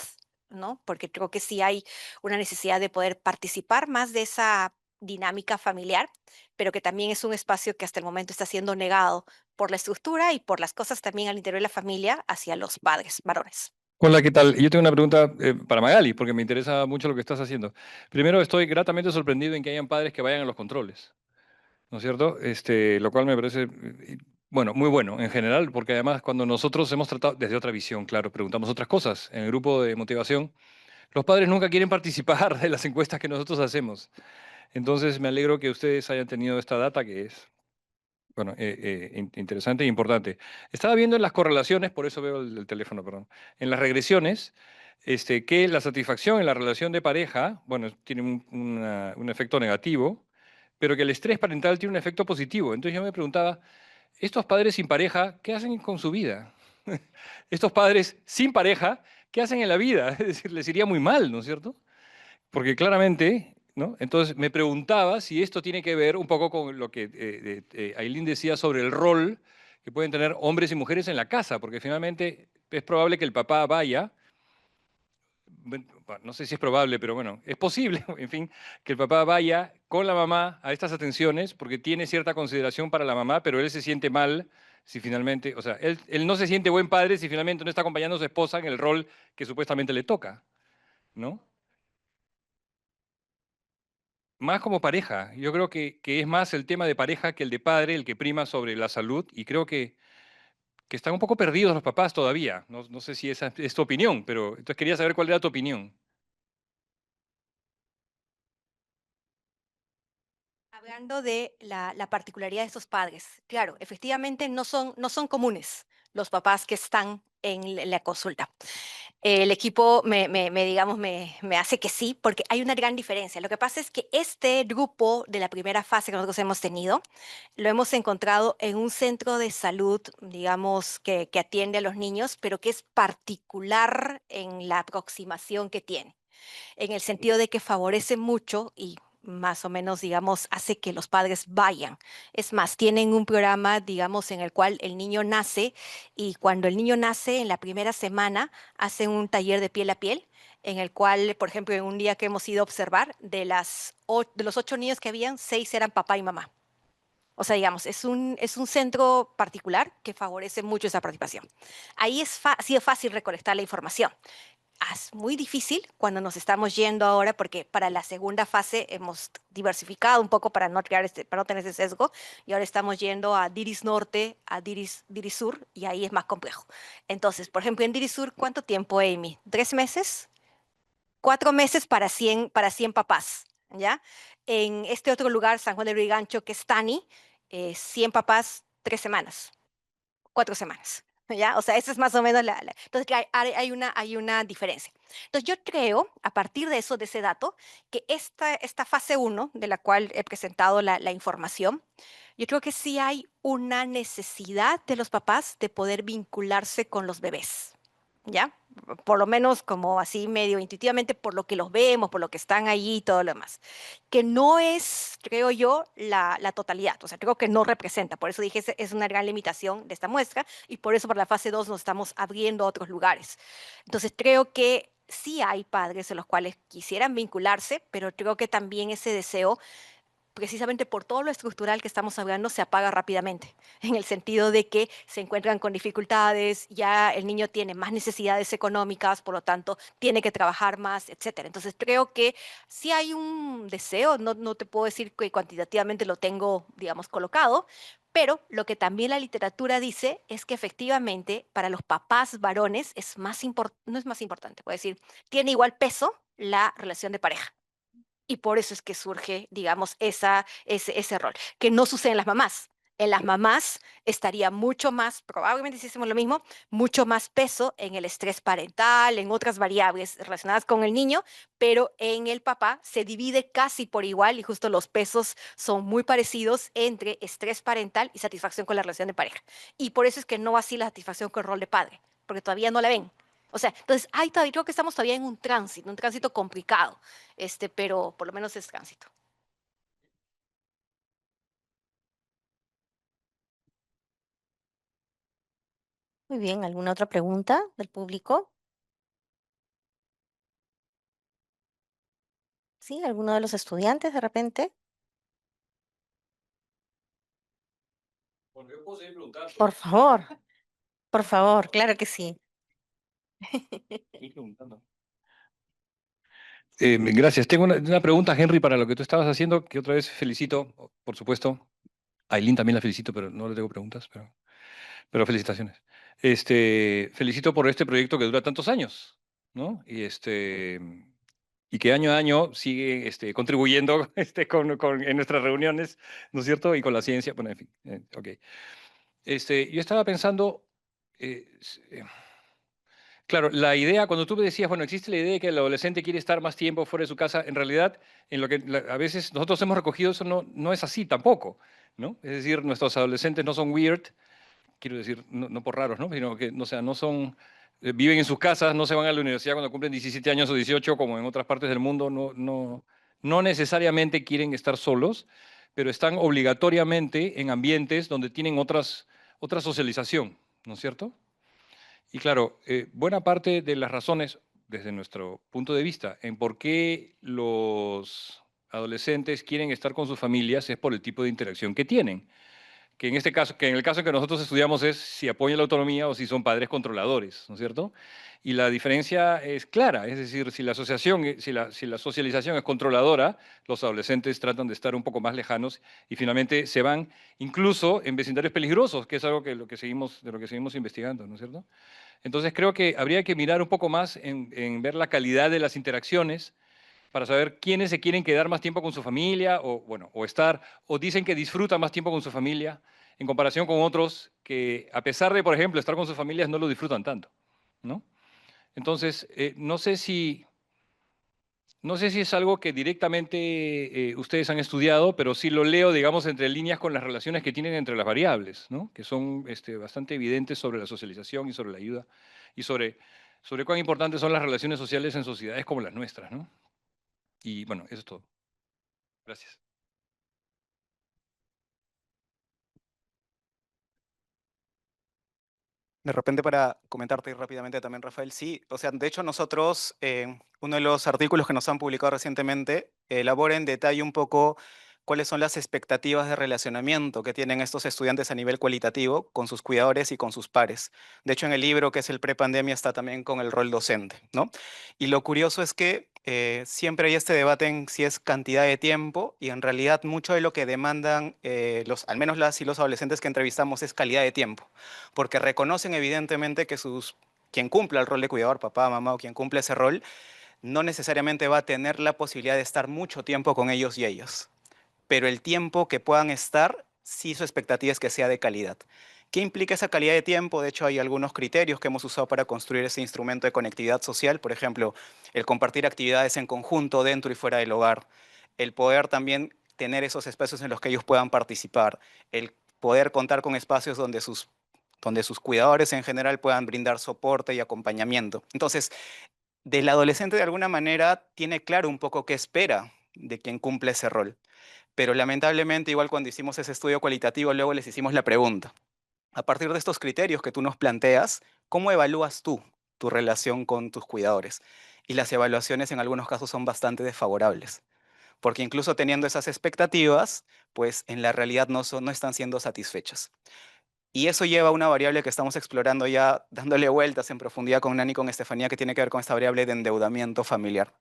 ¿no? Porque creo que sí hay una necesidad de poder participar más de esa dinámica familiar, pero que también es un espacio que hasta el momento está siendo negado por la estructura y por las cosas también al interior de la familia hacia los padres varones. Hola, ¿qué tal? Yo tengo una pregunta para Magali, porque me interesa mucho lo que estás haciendo. Primero, estoy gratamente sorprendido en que hayan padres que vayan a los controles, ¿no es cierto? Lo cual me parece, bueno, muy bueno en general, porque además cuando nosotros hemos tratado, desde otra visión, claro, preguntamos otras cosas en el grupo de motivación, los padres nunca quieren participar de las encuestas que nosotros hacemos. Entonces, me alegro que ustedes hayan tenido esta data que es, bueno, interesante e importante. Estaba viendo en las correlaciones, por eso veo el teléfono, perdón, en las regresiones, que la satisfacción en la relación de pareja, bueno, tiene un efecto negativo, pero que el estrés parental tiene un efecto positivo. Entonces yo me preguntaba, estos padres sin pareja, ¿qué hacen con su vida? Estos padres sin pareja, ¿qué hacen en la vida? Es decir, les iría muy mal, ¿no es cierto? Porque claramente, ¿no? Entonces me preguntaba si esto tiene que ver un poco con lo que Ailín decía sobre el rol que pueden tener hombres y mujeres en la casa, porque finalmente es probable que el papá vaya, bueno, no sé si es probable, pero bueno, es posible, en fin, que el papá vaya con la mamá a estas atenciones porque tiene cierta consideración para la mamá, pero él se siente mal si finalmente, o sea, él no se siente buen padre si finalmente no está acompañando a su esposa en el rol que supuestamente le toca, ¿no? Más como pareja. Yo creo que es más el tema de pareja que el de padre el que prima sobre la salud y creo que que están un poco perdidos los papás todavía. No sé si esa es tu opinión, pero entonces quería saber cuál era tu opinión. Hablando de la particularidad de estos padres, claro, efectivamente no son comunes los papás que están en la consulta. El equipo digamos, me hace que sí, porque hay una gran diferencia. Lo que pasa es que este grupo de la primera fase que nosotros hemos tenido, lo hemos encontrado en un centro de salud, digamos, que atiende a los niños, pero que es particular en la aproximación que tiene, en el sentido de que favorece mucho y más o menos, digamos, hace que los padres vayan. Es más, tienen un programa, digamos, en el cual el niño nace y cuando el niño nace en la primera semana hacen un taller de piel a piel, en el cual, por ejemplo, en un día que hemos ido a observar, de los 8 niños que habían, 6 eran papá y mamá. O sea, digamos, es un centro particular que favorece mucho esa participación. Ahí ha sido fácil recolectar la información. Es muy difícil cuando nos estamos yendo ahora, porque para la segunda fase hemos diversificado un poco para no para no tener ese sesgo, y ahora estamos yendo a Diris Norte, a Diris Sur, y ahí es más complejo. Entonces, por ejemplo, en Diris Sur, ¿cuánto tiempo, Amy? ¿3 meses? 4 meses para 100 papás, ¿ya? En este otro lugar, San Juan de Lurigancho, que es Tani, 100 papás, 3 semanas. 4 semanas, ¿ya? O sea, esa es más o menos entonces, que hay una diferencia. Entonces, yo creo, a partir de eso, de ese dato, que esta fase 1, de la cual he presentado la información, yo creo que sí hay una necesidad de los papás de poder vincularse con los bebés, ¿ya? Por lo menos como así medio intuitivamente por lo que los vemos, por lo que están allí y todo lo demás. Que no es, creo yo, la totalidad. O sea, creo que no representa. Por eso dije, es una gran limitación de esta muestra y por eso para la fase 2 nos estamos abriendo a otros lugares. Entonces, creo que sí hay padres en los cuales quisieran vincularse, pero creo que también ese deseo, precisamente por todo lo estructural que estamos hablando, se apaga rápidamente, en el sentido de que se encuentran con dificultades, ya el niño tiene más necesidades económicas, por lo tanto, tiene que trabajar más, etcétera. Entonces, creo que sí hay un deseo, no te puedo decir que cuantitativamente lo tengo, digamos, colocado, pero lo que también la literatura dice es que efectivamente para los papás varones no es más importante, puedo decir, tiene igual peso la relación de pareja. Y por eso es que surge, digamos, ese rol, que no sucede en las mamás. En las mamás estaría mucho más, probablemente si hacemos lo mismo, mucho más peso en el estrés parental, en otras variables relacionadas con el niño, pero en el papá se divide casi por igual y justo los pesos son muy parecidos entre estrés parental y satisfacción con la relación de pareja. Y por eso es que no va así la satisfacción con el rol de padre, porque todavía no la ven. O sea, entonces, creo que estamos todavía en un tránsito complicado, pero por lo menos es tránsito. Muy bien, ¿alguna otra pregunta del público? ¿Sí? ¿Alguno de los estudiantes de repente? Bueno, yo puedo seguir preguntando. Por favor, claro que sí. Estoy preguntando. Gracias. Tengo una pregunta, Henry, para lo que tú estabas haciendo, que otra vez felicito, por supuesto. A Aileen también la felicito, pero no le tengo preguntas, pero felicitaciones. Felicito por este proyecto que dura tantos años, ¿no? Y que año a año sigue contribuyendo en nuestras reuniones, ¿no es cierto? Y con la ciencia, bueno, en fin, ok. Yo estaba pensando, claro, la idea, cuando tú me decías, bueno, existe la idea de que el adolescente quiere estar más tiempo fuera de su casa, en realidad, en lo que a veces nosotros hemos recogido, eso no es así tampoco, ¿no? Es decir, nuestros adolescentes no son weird, quiero decir, no por raros, ¿no? Sino que, o sea, no son, viven en sus casas, no se van a la universidad cuando cumplen 17 años o 18, como en otras partes del mundo, no necesariamente quieren estar solos, pero están obligatoriamente en ambientes donde tienen otra socialización, ¿no es cierto? Y claro, buena parte de las razones, desde nuestro punto de vista, en por qué los adolescentes quieren estar con sus familias es por el tipo de interacción que tienen. que en este caso, que en el caso que nosotros estudiamos es si apoyan la autonomía o si son padres controladores, ¿no es cierto? Y la diferencia es clara, es decir, si la asociación, si la socialización es controladora, los adolescentes tratan de estar un poco más lejanos y finalmente se van incluso en vecindarios peligrosos, que es algo de lo que seguimos investigando, ¿no es cierto? Entonces creo que habría que mirar un poco más en ver la calidad de las interacciones para saber quiénes se quieren quedar más tiempo con su familia o, bueno, o dicen que disfrutan más tiempo con su familia en comparación con otros que, a pesar de, por ejemplo, estar con sus familias, no lo disfrutan tanto, ¿no? Entonces, no sé si es algo que directamente ustedes han estudiado, pero sí lo leo, digamos, entre líneas con las relaciones que tienen entre las variables, ¿no? Que son bastante evidentes sobre la socialización y sobre la ayuda y sobre cuán importantes son las relaciones sociales en sociedades como las nuestras, ¿no? Y bueno, eso es todo. Gracias. De repente para comentarte rápidamente también, Rafael, sí, o sea, de hecho nosotros, uno de los artículos que nos han publicado recientemente, elabora en detalle un poco cuáles son las expectativas de relacionamiento que tienen estos estudiantes a nivel cualitativo con sus cuidadores y con sus pares. De hecho, en el libro que es el prepandemia está también con el rol docente, ¿no? Y lo curioso es que siempre hay este debate en si es cantidad de tiempo y en realidad mucho de lo que demandan al menos las y los adolescentes que entrevistamos es calidad de tiempo porque reconocen evidentemente que quien cumpla el rol de cuidador, papá, mamá o quien cumple ese rol, no necesariamente va a tener la posibilidad de estar mucho tiempo con ellos y ellas. Pero el tiempo que puedan estar, sí su expectativa es que sea de calidad. ¿Qué implica esa calidad de tiempo? De hecho, hay algunos criterios que hemos usado para construir ese instrumento de conectividad social. Por ejemplo, el compartir actividades en conjunto dentro y fuera del hogar. El poder también tener esos espacios en los que ellos puedan participar. El poder contar con espacios donde sus cuidadores en general puedan brindar soporte y acompañamiento. Entonces, del adolescente de alguna manera tiene claro un poco qué espera de quien cumple ese rol. Pero lamentablemente, igual cuando hicimos ese estudio cualitativo, luego les hicimos la pregunta. A partir de estos criterios que tú nos planteas, ¿cómo evalúas tú tu relación con tus cuidadores? Y las evaluaciones en algunos casos son bastante desfavorables, porque incluso teniendo esas expectativas, pues en la realidad no están siendo satisfechas. Y eso lleva a una variable que estamos explorando ya, dándole vueltas en profundidad con Nani y con Estefanía, que tiene que ver con esta variable de endeudamiento familiar,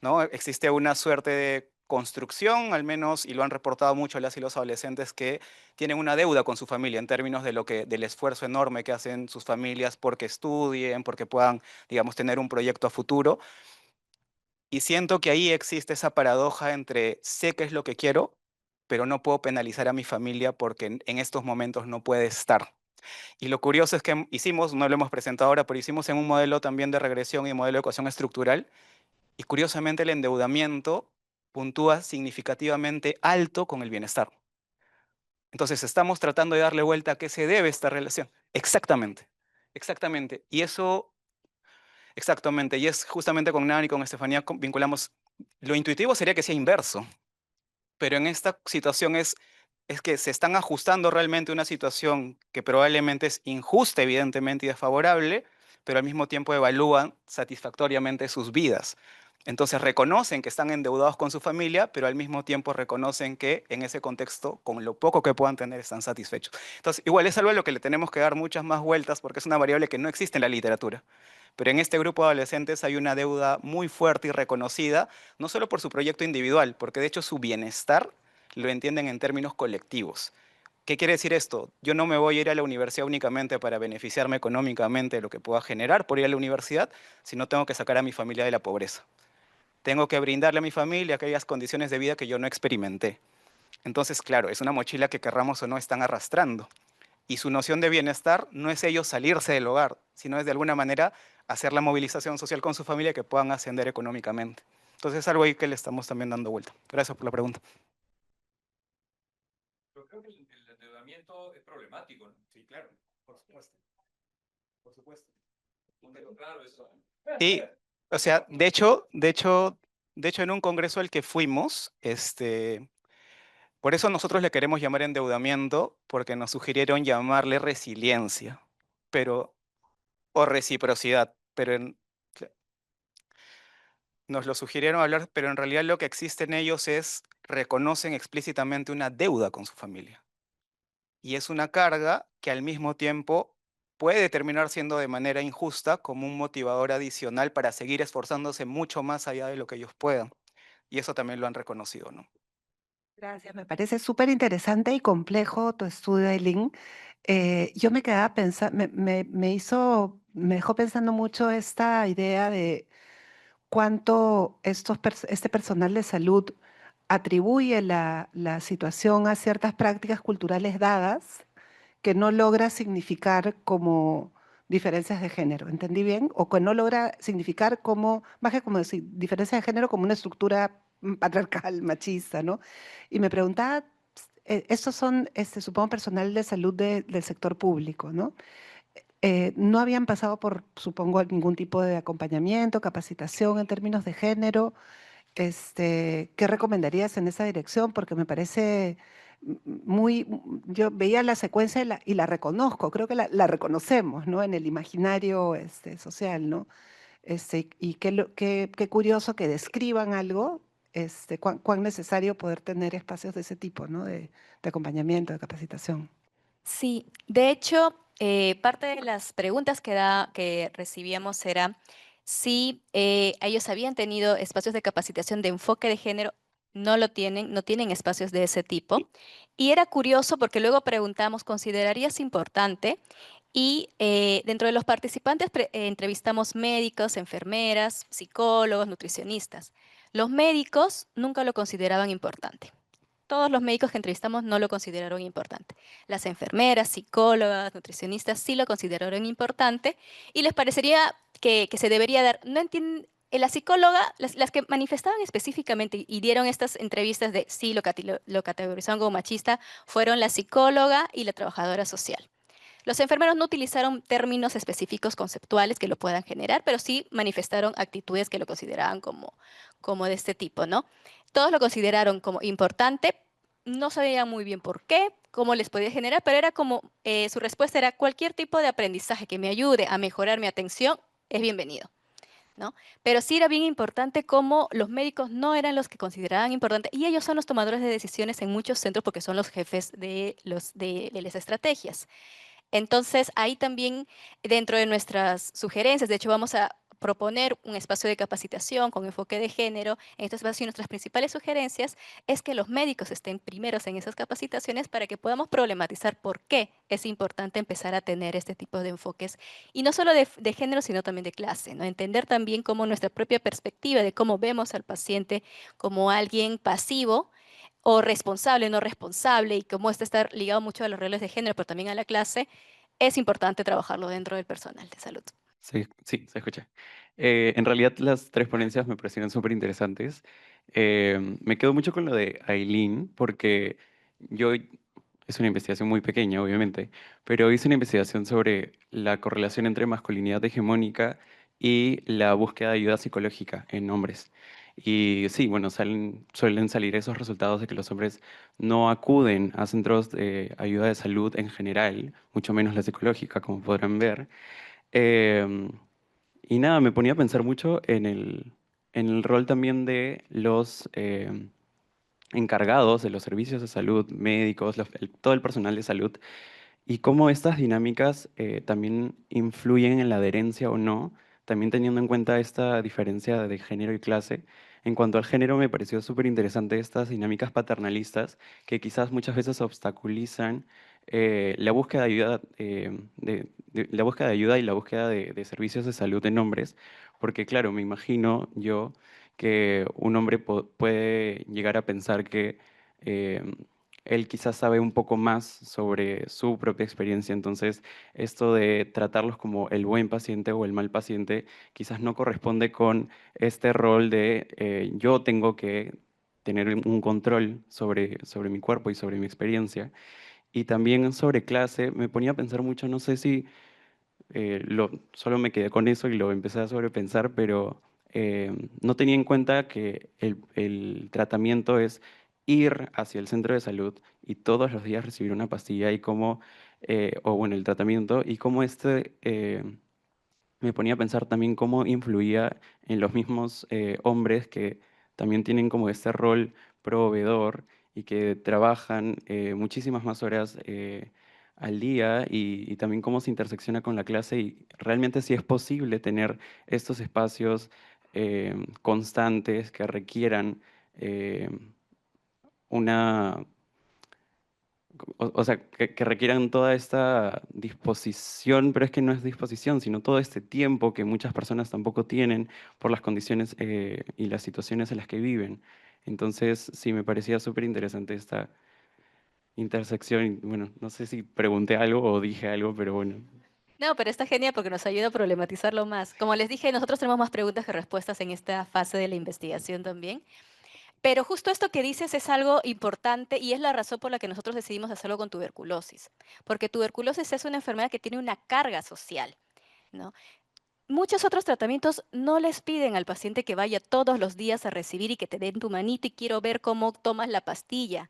¿no? Existe una suerte de construcción, al menos, y lo han reportado mucho las y los adolescentes, que tienen una deuda con su familia en términos del esfuerzo enorme que hacen sus familias porque estudien, porque puedan, digamos, tener un proyecto a futuro. Y siento que ahí existe esa paradoja entre sé qué es lo que quiero, pero no puedo penalizar a mi familia porque en estos momentos no puede estar. Y lo curioso es que hicimos, no lo hemos presentado ahora, pero hicimos en un modelo también de regresión y modelo de ecuación estructural, y curiosamente el endeudamiento puntúa significativamente alto con el bienestar. Entonces estamos tratando de darle vuelta a qué se debe esta relación. Exactamente, exactamente. Y eso, exactamente, y es justamente con Nani y con Estefanía vinculamos, lo intuitivo sería que sea inverso, pero en esta situación es que se están ajustando realmente a una situación que probablemente es injusta, evidentemente, y desfavorable, pero al mismo tiempo evalúan satisfactoriamente sus vidas. Entonces reconocen que están endeudados con su familia, pero al mismo tiempo reconocen que en ese contexto, con lo poco que puedan tener, están satisfechos. Entonces, igual es algo a lo que le tenemos que dar muchas más vueltas porque es una variable que no existe en la literatura. Pero en este grupo de adolescentes hay una deuda muy fuerte y reconocida, no solo por su proyecto individual, porque de hecho su bienestar lo entienden en términos colectivos. ¿Qué quiere decir esto? Yo no me voy a ir a la universidad únicamente para beneficiarme económicamente de lo que pueda generar por ir a la universidad, sino tengo que sacar a mi familia de la pobreza. Tengo que brindarle a mi familia aquellas condiciones de vida que yo no experimenté. Entonces, claro, es una mochila que querramos o no están arrastrando. Y su noción de bienestar no es ellos salirse del hogar, sino es de alguna manera hacer la movilización social con su familia que puedan ascender económicamente. Entonces es algo ahí que le estamos también dando vuelta. Gracias por la pregunta. Pero creo que el endeudamiento es problemático, ¿no? Sí, claro, por supuesto. Por supuesto. Pero claro, eso. Sí, o sea, de hecho, en un congreso al que fuimos, por eso nosotros le queremos llamar endeudamiento, porque nos sugirieron llamarle resiliencia, pero, o reciprocidad, nos lo sugirieron hablar, pero en realidad lo que existe en ellos es, reconocen explícitamente una deuda con su familia. y es una carga que al mismo tiempo puede terminar siendo de manera injusta como un motivador adicional para seguir esforzándose mucho más allá de lo que ellos puedan. Y eso también lo han reconocido, ¿no? Gracias, me parece súper interesante y complejo tu estudio, Aileen. Yo me quedaba pensando, me dejó pensando mucho esta idea de cuánto este personal de salud atribuye la situación a ciertas prácticas culturales dadas que no logra significar como diferencias de género. ¿Entendí bien? O que no logra significar como, más que como decir, diferencias de género como una estructura patriarcal, machista, ¿no? Y me preguntaba, estos son, supongo, personal de salud del sector público, ¿no? No habían pasado por, supongo, ningún tipo de acompañamiento, capacitación en términos de género. ¿Qué recomendarías en esa dirección? Porque me parece yo veía la secuencia y la reconozco, creo que la reconocemos, ¿no? En el imaginario social, ¿no? Y qué curioso que describan algo, cuán necesario poder tener espacios de ese tipo, ¿no? De acompañamiento, de capacitación. Sí, de hecho, parte de las preguntas que recibíamos era si ellos habían tenido espacios de capacitación de enfoque de género. No lo tienen, no tienen espacios de ese tipo. Y era curioso porque luego preguntamos, ¿considerarías importante? Y dentro de los participantes entrevistamos médicos, enfermeras, psicólogos, nutricionistas. Los médicos nunca lo consideraban importante. Todos los médicos que entrevistamos no lo consideraron importante. Las enfermeras, psicólogas, nutricionistas sí lo consideraron importante y les parecería que se debería dar. No entienden. La psicóloga, las que manifestaban específicamente y dieron estas entrevistas de sí lo categorizaron como machista, fueron la psicóloga y la trabajadora social. Los enfermeros no utilizaron términos específicos conceptuales que lo puedan generar, pero sí manifestaron actitudes que lo consideraban como de este tipo, ¿no? Todos lo consideraron como importante, no sabían muy bien por qué, cómo les podía generar, pero era como, su respuesta era cualquier tipo de aprendizaje que me ayude a mejorar mi atención es bienvenido, ¿no? Pero sí era bien importante cómo los médicos no eran los que consideraban importante y ellos son los tomadores de decisiones en muchos centros porque son los jefes de las estrategias. Entonces, ahí también, dentro de nuestras sugerencias, de hecho, vamos a proponer un espacio de capacitación con enfoque de género. En este espacio, nuestras principales sugerencias es que los médicos estén primeros en esas capacitaciones para que podamos problematizar por qué es importante empezar a tener este tipo de enfoques. Y no solo de género, sino también de clase, ¿no? Entender también cómo nuestra propia perspectiva de cómo vemos al paciente como alguien pasivo o responsable, no responsable, y como este está ligado mucho a los roles de género, pero también a la clase, es importante trabajarlo dentro del personal de salud. Sí, sí, se escucha. En realidad las tres ponencias me parecieron súper interesantes. Me quedo mucho con lo de Aileen porque yo, es una investigación muy pequeña, obviamente, pero hice una investigación sobre la correlación entre masculinidad hegemónica y la búsqueda de ayuda psicológica en hombres. Y sí, bueno, suelen salir esos resultados de que los hombres no acuden a centros de ayuda de salud en general, mucho menos la psicológica, como podrán ver. Em, y nada, me ponía a pensar mucho en el rol también de los encargados de los servicios de salud, médicos, todo el personal de salud, y cómo estas dinámicas también influyen en la adherencia o no, también teniendo en cuenta esta diferencia de género y clase. En cuanto al género, me pareció súper interesante estas dinámicas paternalistas que quizás muchas veces obstaculizan la búsqueda de ayuda, la búsqueda de ayuda y la búsqueda de servicios de salud en hombres, porque claro, me imagino yo que un hombre puede llegar a pensar que eh, él quizás sabe un poco más sobre su propia experiencia, entonces esto de tratarlos como el buen paciente o el mal paciente quizás no corresponde con este rol de yo tengo que tener un control sobre mi cuerpo y sobre mi experiencia. Y también sobre clase, me ponía a pensar mucho, no sé si solo me quedé con eso y lo empecé a sobrepensar, pero no tenía en cuenta que el tratamiento es ir hacia el centro de salud y todos los días recibir una pastilla y cómo, o bueno, el tratamiento y cómo me ponía a pensar también cómo influía en los mismos hombres que también tienen como este rol proveedor y que trabajan muchísimas más horas al día y también cómo se intersecciona con la clase y realmente si es posible tener estos espacios constantes que requieran eh, una o sea, que requieran toda esta disposición, pero es que no es disposición, sino todo este tiempo que muchas personas tampoco tienen por las condiciones y las situaciones en las que viven. Entonces, sí, me parecía súper interesante esta intersección. Y, bueno, no sé si pregunté algo o dije algo, pero bueno. No, pero está genial porque nos ayuda a problematizarlo más. Como les dije, nosotros tenemos más preguntas que respuestas en esta fase de la investigación también. Pero justo esto que dices es algo importante y es la razón por la que nosotros decidimos hacerlo con tuberculosis. Porque tuberculosis es una enfermedad que tiene una carga social, ¿no? Muchos otros tratamientos no les piden al paciente que vaya todos los días a recibir y que te den tu manita y quiero ver cómo tomas la pastilla.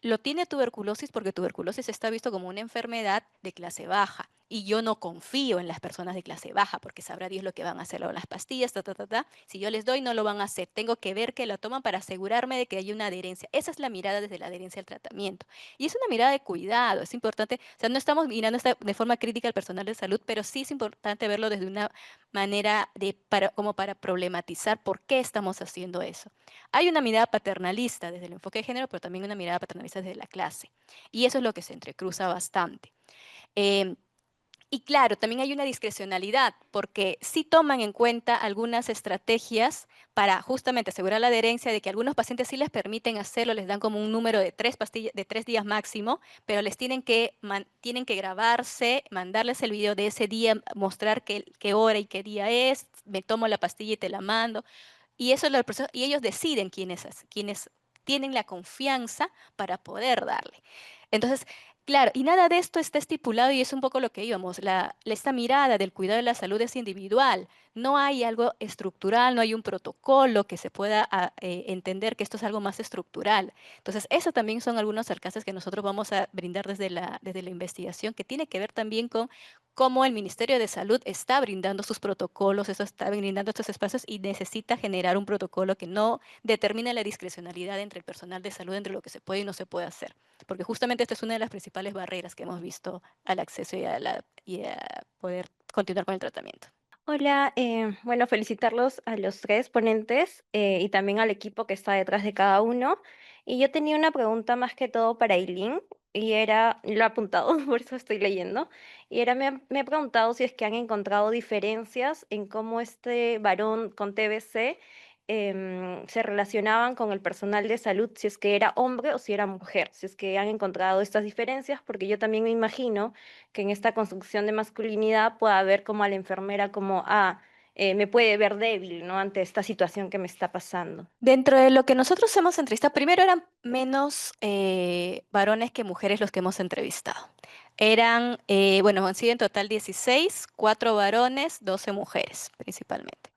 Lo tiene tuberculosis porque tuberculosis está visto como una enfermedad de clase baja. Y yo no confío en las personas de clase baja porque sabrá Dios lo que van a hacer con las pastillas, ta, ta, ta, ta. Si yo les doy, no lo van a hacer. Tengo que ver que lo toman para asegurarme de que hay una adherencia. Esa es la mirada desde la adherencia al tratamiento. Y es una mirada de cuidado, es importante. O sea, no estamos mirando de forma crítica al personal de salud, pero sí es importante verlo desde una manera como para problematizar por qué estamos haciendo eso. Hay una mirada paternalista desde el enfoque de género, pero también una mirada paternalista desde la clase. Y eso es lo que se entrecruza bastante. Eh, y claro, también hay una discrecionalidad, porque sí toman en cuenta algunas estrategias para justamente asegurar la adherencia de que algunos pacientes sí les permiten hacerlo, les dan como un número de 3 pastillas, de 3 días máximo, pero les tienen que grabarse, mandarles el video de ese día, mostrar qué hora y qué día es, me tomo la pastilla y te la mando. Y eso es lo del proceso, y ellos deciden quiénes tienen la confianza para poder darle. Entonces, claro, y nada de esto está estipulado y es un poco lo que íbamos. Esta mirada del cuidado de la salud es individual. No hay algo estructural, no hay un protocolo que se pueda entender que esto es algo más estructural. Entonces, eso también son algunos alcances que nosotros vamos a brindar desde la investigación, que tiene que ver también con cómo el Ministerio de Salud está brindando sus protocolos, eso está brindando estos espacios y necesita generar un protocolo que no determine la discrecionalidad entre el personal de salud, entre lo que se puede y no se puede hacer. Porque justamente esta es una de las principales barreras que hemos visto al acceso y a poder continuar con el tratamiento. Hola, bueno, felicitarlos a los tres ponentes y también al equipo que está detrás de cada uno. Y yo tenía una pregunta más que todo para Eileen y era, lo he apuntado, por eso estoy leyendo, y era, me he preguntado si es que han encontrado diferencias en cómo este varón con TBC se relacionaban con el personal de salud, si es que era hombre o si era mujer, si es que han encontrado estas diferencias, porque yo también me imagino que en esta construcción de masculinidad pueda ver como a la enfermera como, me puede ver débil, ¿no? Ante esta situación que me está pasando. Dentro de lo que nosotros hemos entrevistado, primero eran menos varones que mujeres los que hemos entrevistado. Eran, bueno, han sido en total 16, 4 varones, 12 mujeres principalmente.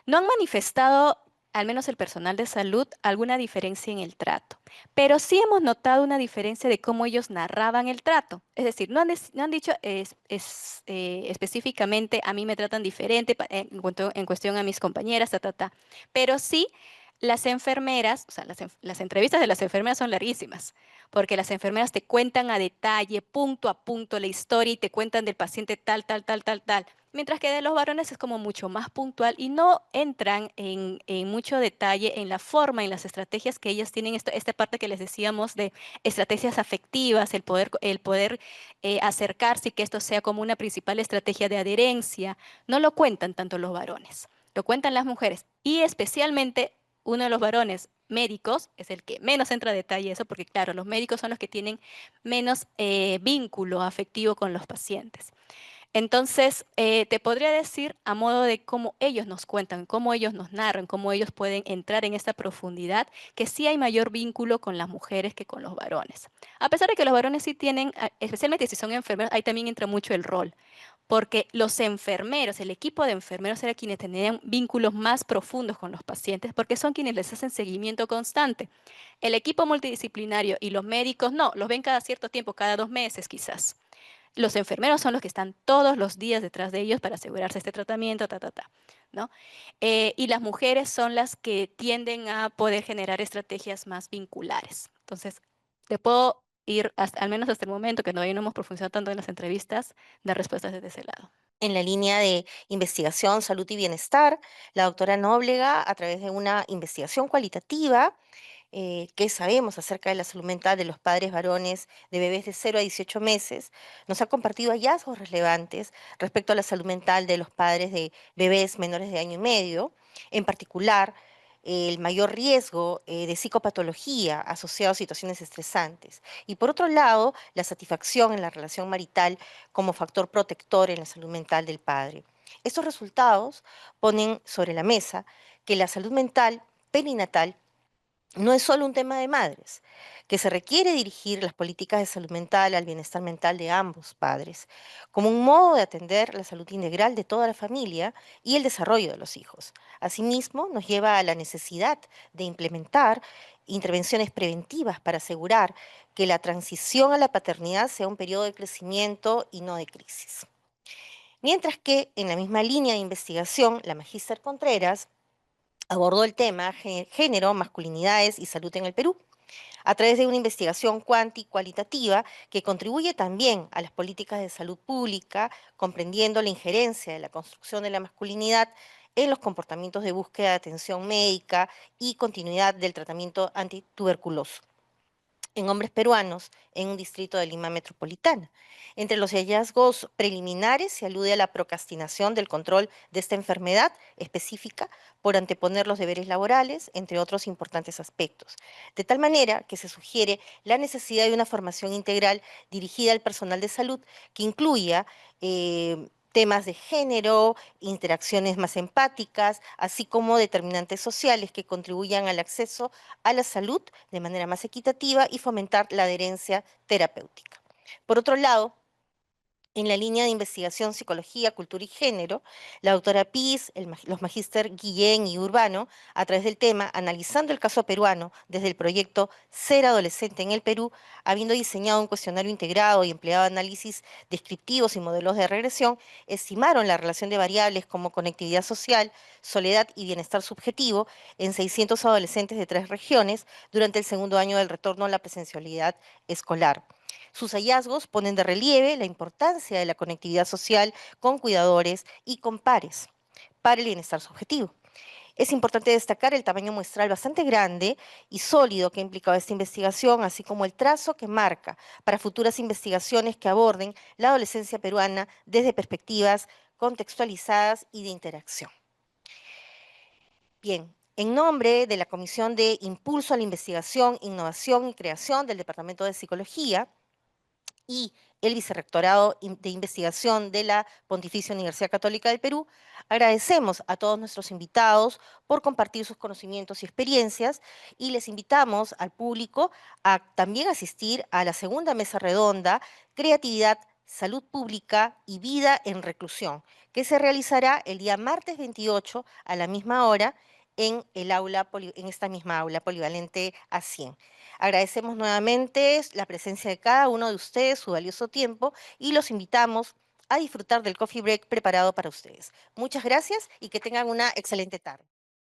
No han manifestado, al menos el personal de salud, alguna diferencia en el trato, pero sí hemos notado una diferencia de cómo ellos narraban el trato. Es decir, no han dicho específicamente a mí me tratan diferente en cuestión a mis compañeras, pero sí las enfermeras, o sea, las entrevistas de las enfermeras son larguísimas, porque las enfermeras te cuentan a detalle, punto a punto, la historia y te cuentan del paciente tal, tal, tal, tal, tal. Mientras que de los varones es como mucho más puntual y no entran en mucho detalle en la forma, en las estrategias que ellas tienen, esta parte que les decíamos de estrategias afectivas, el poder acercarse y que esto sea como una principal estrategia de adherencia. No lo cuentan tanto los varones, lo cuentan las mujeres y especialmente uno de los varones médicos es el que menos entra a detalle eso, porque claro, los médicos son los que tienen menos vínculo afectivo con los pacientes. Entonces, te podría decir a modo de cómo ellos nos cuentan, cómo ellos nos narran, cómo ellos pueden entrar en esta profundidad, que sí hay mayor vínculo con las mujeres que con los varones. A pesar de que los varones sí tienen, especialmente si son enfermeros, ahí también entra mucho el rol, porque los enfermeros, el equipo de enfermeros era quienes tenían vínculos más profundos con los pacientes, porque son quienes les hacen seguimiento constante. El equipo multidisciplinario y los médicos no, los ven cada cierto tiempo, cada 2 meses quizás. Los enfermeros son los que están todos los días detrás de ellos para asegurarse este tratamiento, ¿no? Y las mujeres son las que tienden a poder generar estrategias más vinculares. Entonces, te puedo ir, al menos hasta el momento, que todavía no hemos profundizado tanto en las entrevistas, dar respuestas desde ese lado. En la línea de investigación, salud y bienestar, la doctora Nóblega, a través de una investigación cualitativa, qué sabemos acerca de la salud mental de los padres varones de bebés de 0 a 18 meses, nos ha compartido hallazgos relevantes respecto a la salud mental de los padres de bebés menores de año y medio, en particular el mayor riesgo de psicopatología asociado a situaciones estresantes. Y por otro lado, la satisfacción en la relación marital como factor protector en la salud mental del padre. Estos resultados ponen sobre la mesa que la salud mental perinatal no es solo un tema de madres, que se requiere dirigir las políticas de salud mental al bienestar mental de ambos padres, como un modo de atender la salud integral de toda la familia y el desarrollo de los hijos. Asimismo, nos lleva a la necesidad de implementar intervenciones preventivas para asegurar que la transición a la paternidad sea un periodo de crecimiento y no de crisis. Mientras que en la misma línea de investigación, la magíster Contreras abordó el tema género, masculinidades y salud en el Perú, a través de una investigación cualitativa que contribuye también a las políticas de salud pública, comprendiendo la injerencia de la construcción de la masculinidad en los comportamientos de búsqueda de atención médica y continuidad del tratamiento antituberculoso en hombres peruanos en un distrito de Lima metropolitana. Entre los hallazgos preliminares se alude a la procrastinación del control de esta enfermedad específica por anteponer los deberes laborales, entre otros importantes aspectos. De tal manera que se sugiere la necesidad de una formación integral dirigida al personal de salud que incluya temas de género, interacciones más empáticas, así como determinantes sociales que contribuyan al acceso a la salud de manera más equitativa y fomentar la adherencia terapéutica. Por otro lado, en la línea de investigación Psicología, Cultura y Género, la doctora Piz, los magíster Guillén y Urbano, a través del tema, analizando el caso peruano desde el proyecto Ser Adolescente en el Perú, habiendo diseñado un cuestionario integrado y empleado análisis descriptivos y modelos de regresión, estimaron la relación de variables como conectividad social, soledad y bienestar subjetivo en 600 adolescentes de 3 regiones durante el segundo año del retorno a la presencialidad escolar. Sus hallazgos ponen de relieve la importancia de la conectividad social con cuidadores y con pares para el bienestar subjetivo. Es importante destacar el tamaño muestral bastante grande y sólido que ha implicado esta investigación, así como el trazo que marca para futuras investigaciones que aborden la adolescencia peruana desde perspectivas contextualizadas y de interacción. Bien, en nombre de la Comisión de Impulso a la Investigación, Innovación y Creación del Departamento de Psicología, y el Vicerrectorado de Investigación de la Pontificia Universidad Católica del Perú, agradecemos a todos nuestros invitados por compartir sus conocimientos y experiencias y les invitamos al público a también asistir a la segunda mesa redonda, Creatividad, Salud Pública y Vida en Reclusión, que se realizará el día martes 28 a la misma hora en esta misma aula polivalente a 100. Agradecemos nuevamente la presencia de cada uno de ustedes, su valioso tiempo, y los invitamos a disfrutar del coffee break preparado para ustedes. Muchas gracias y que tengan una excelente tarde.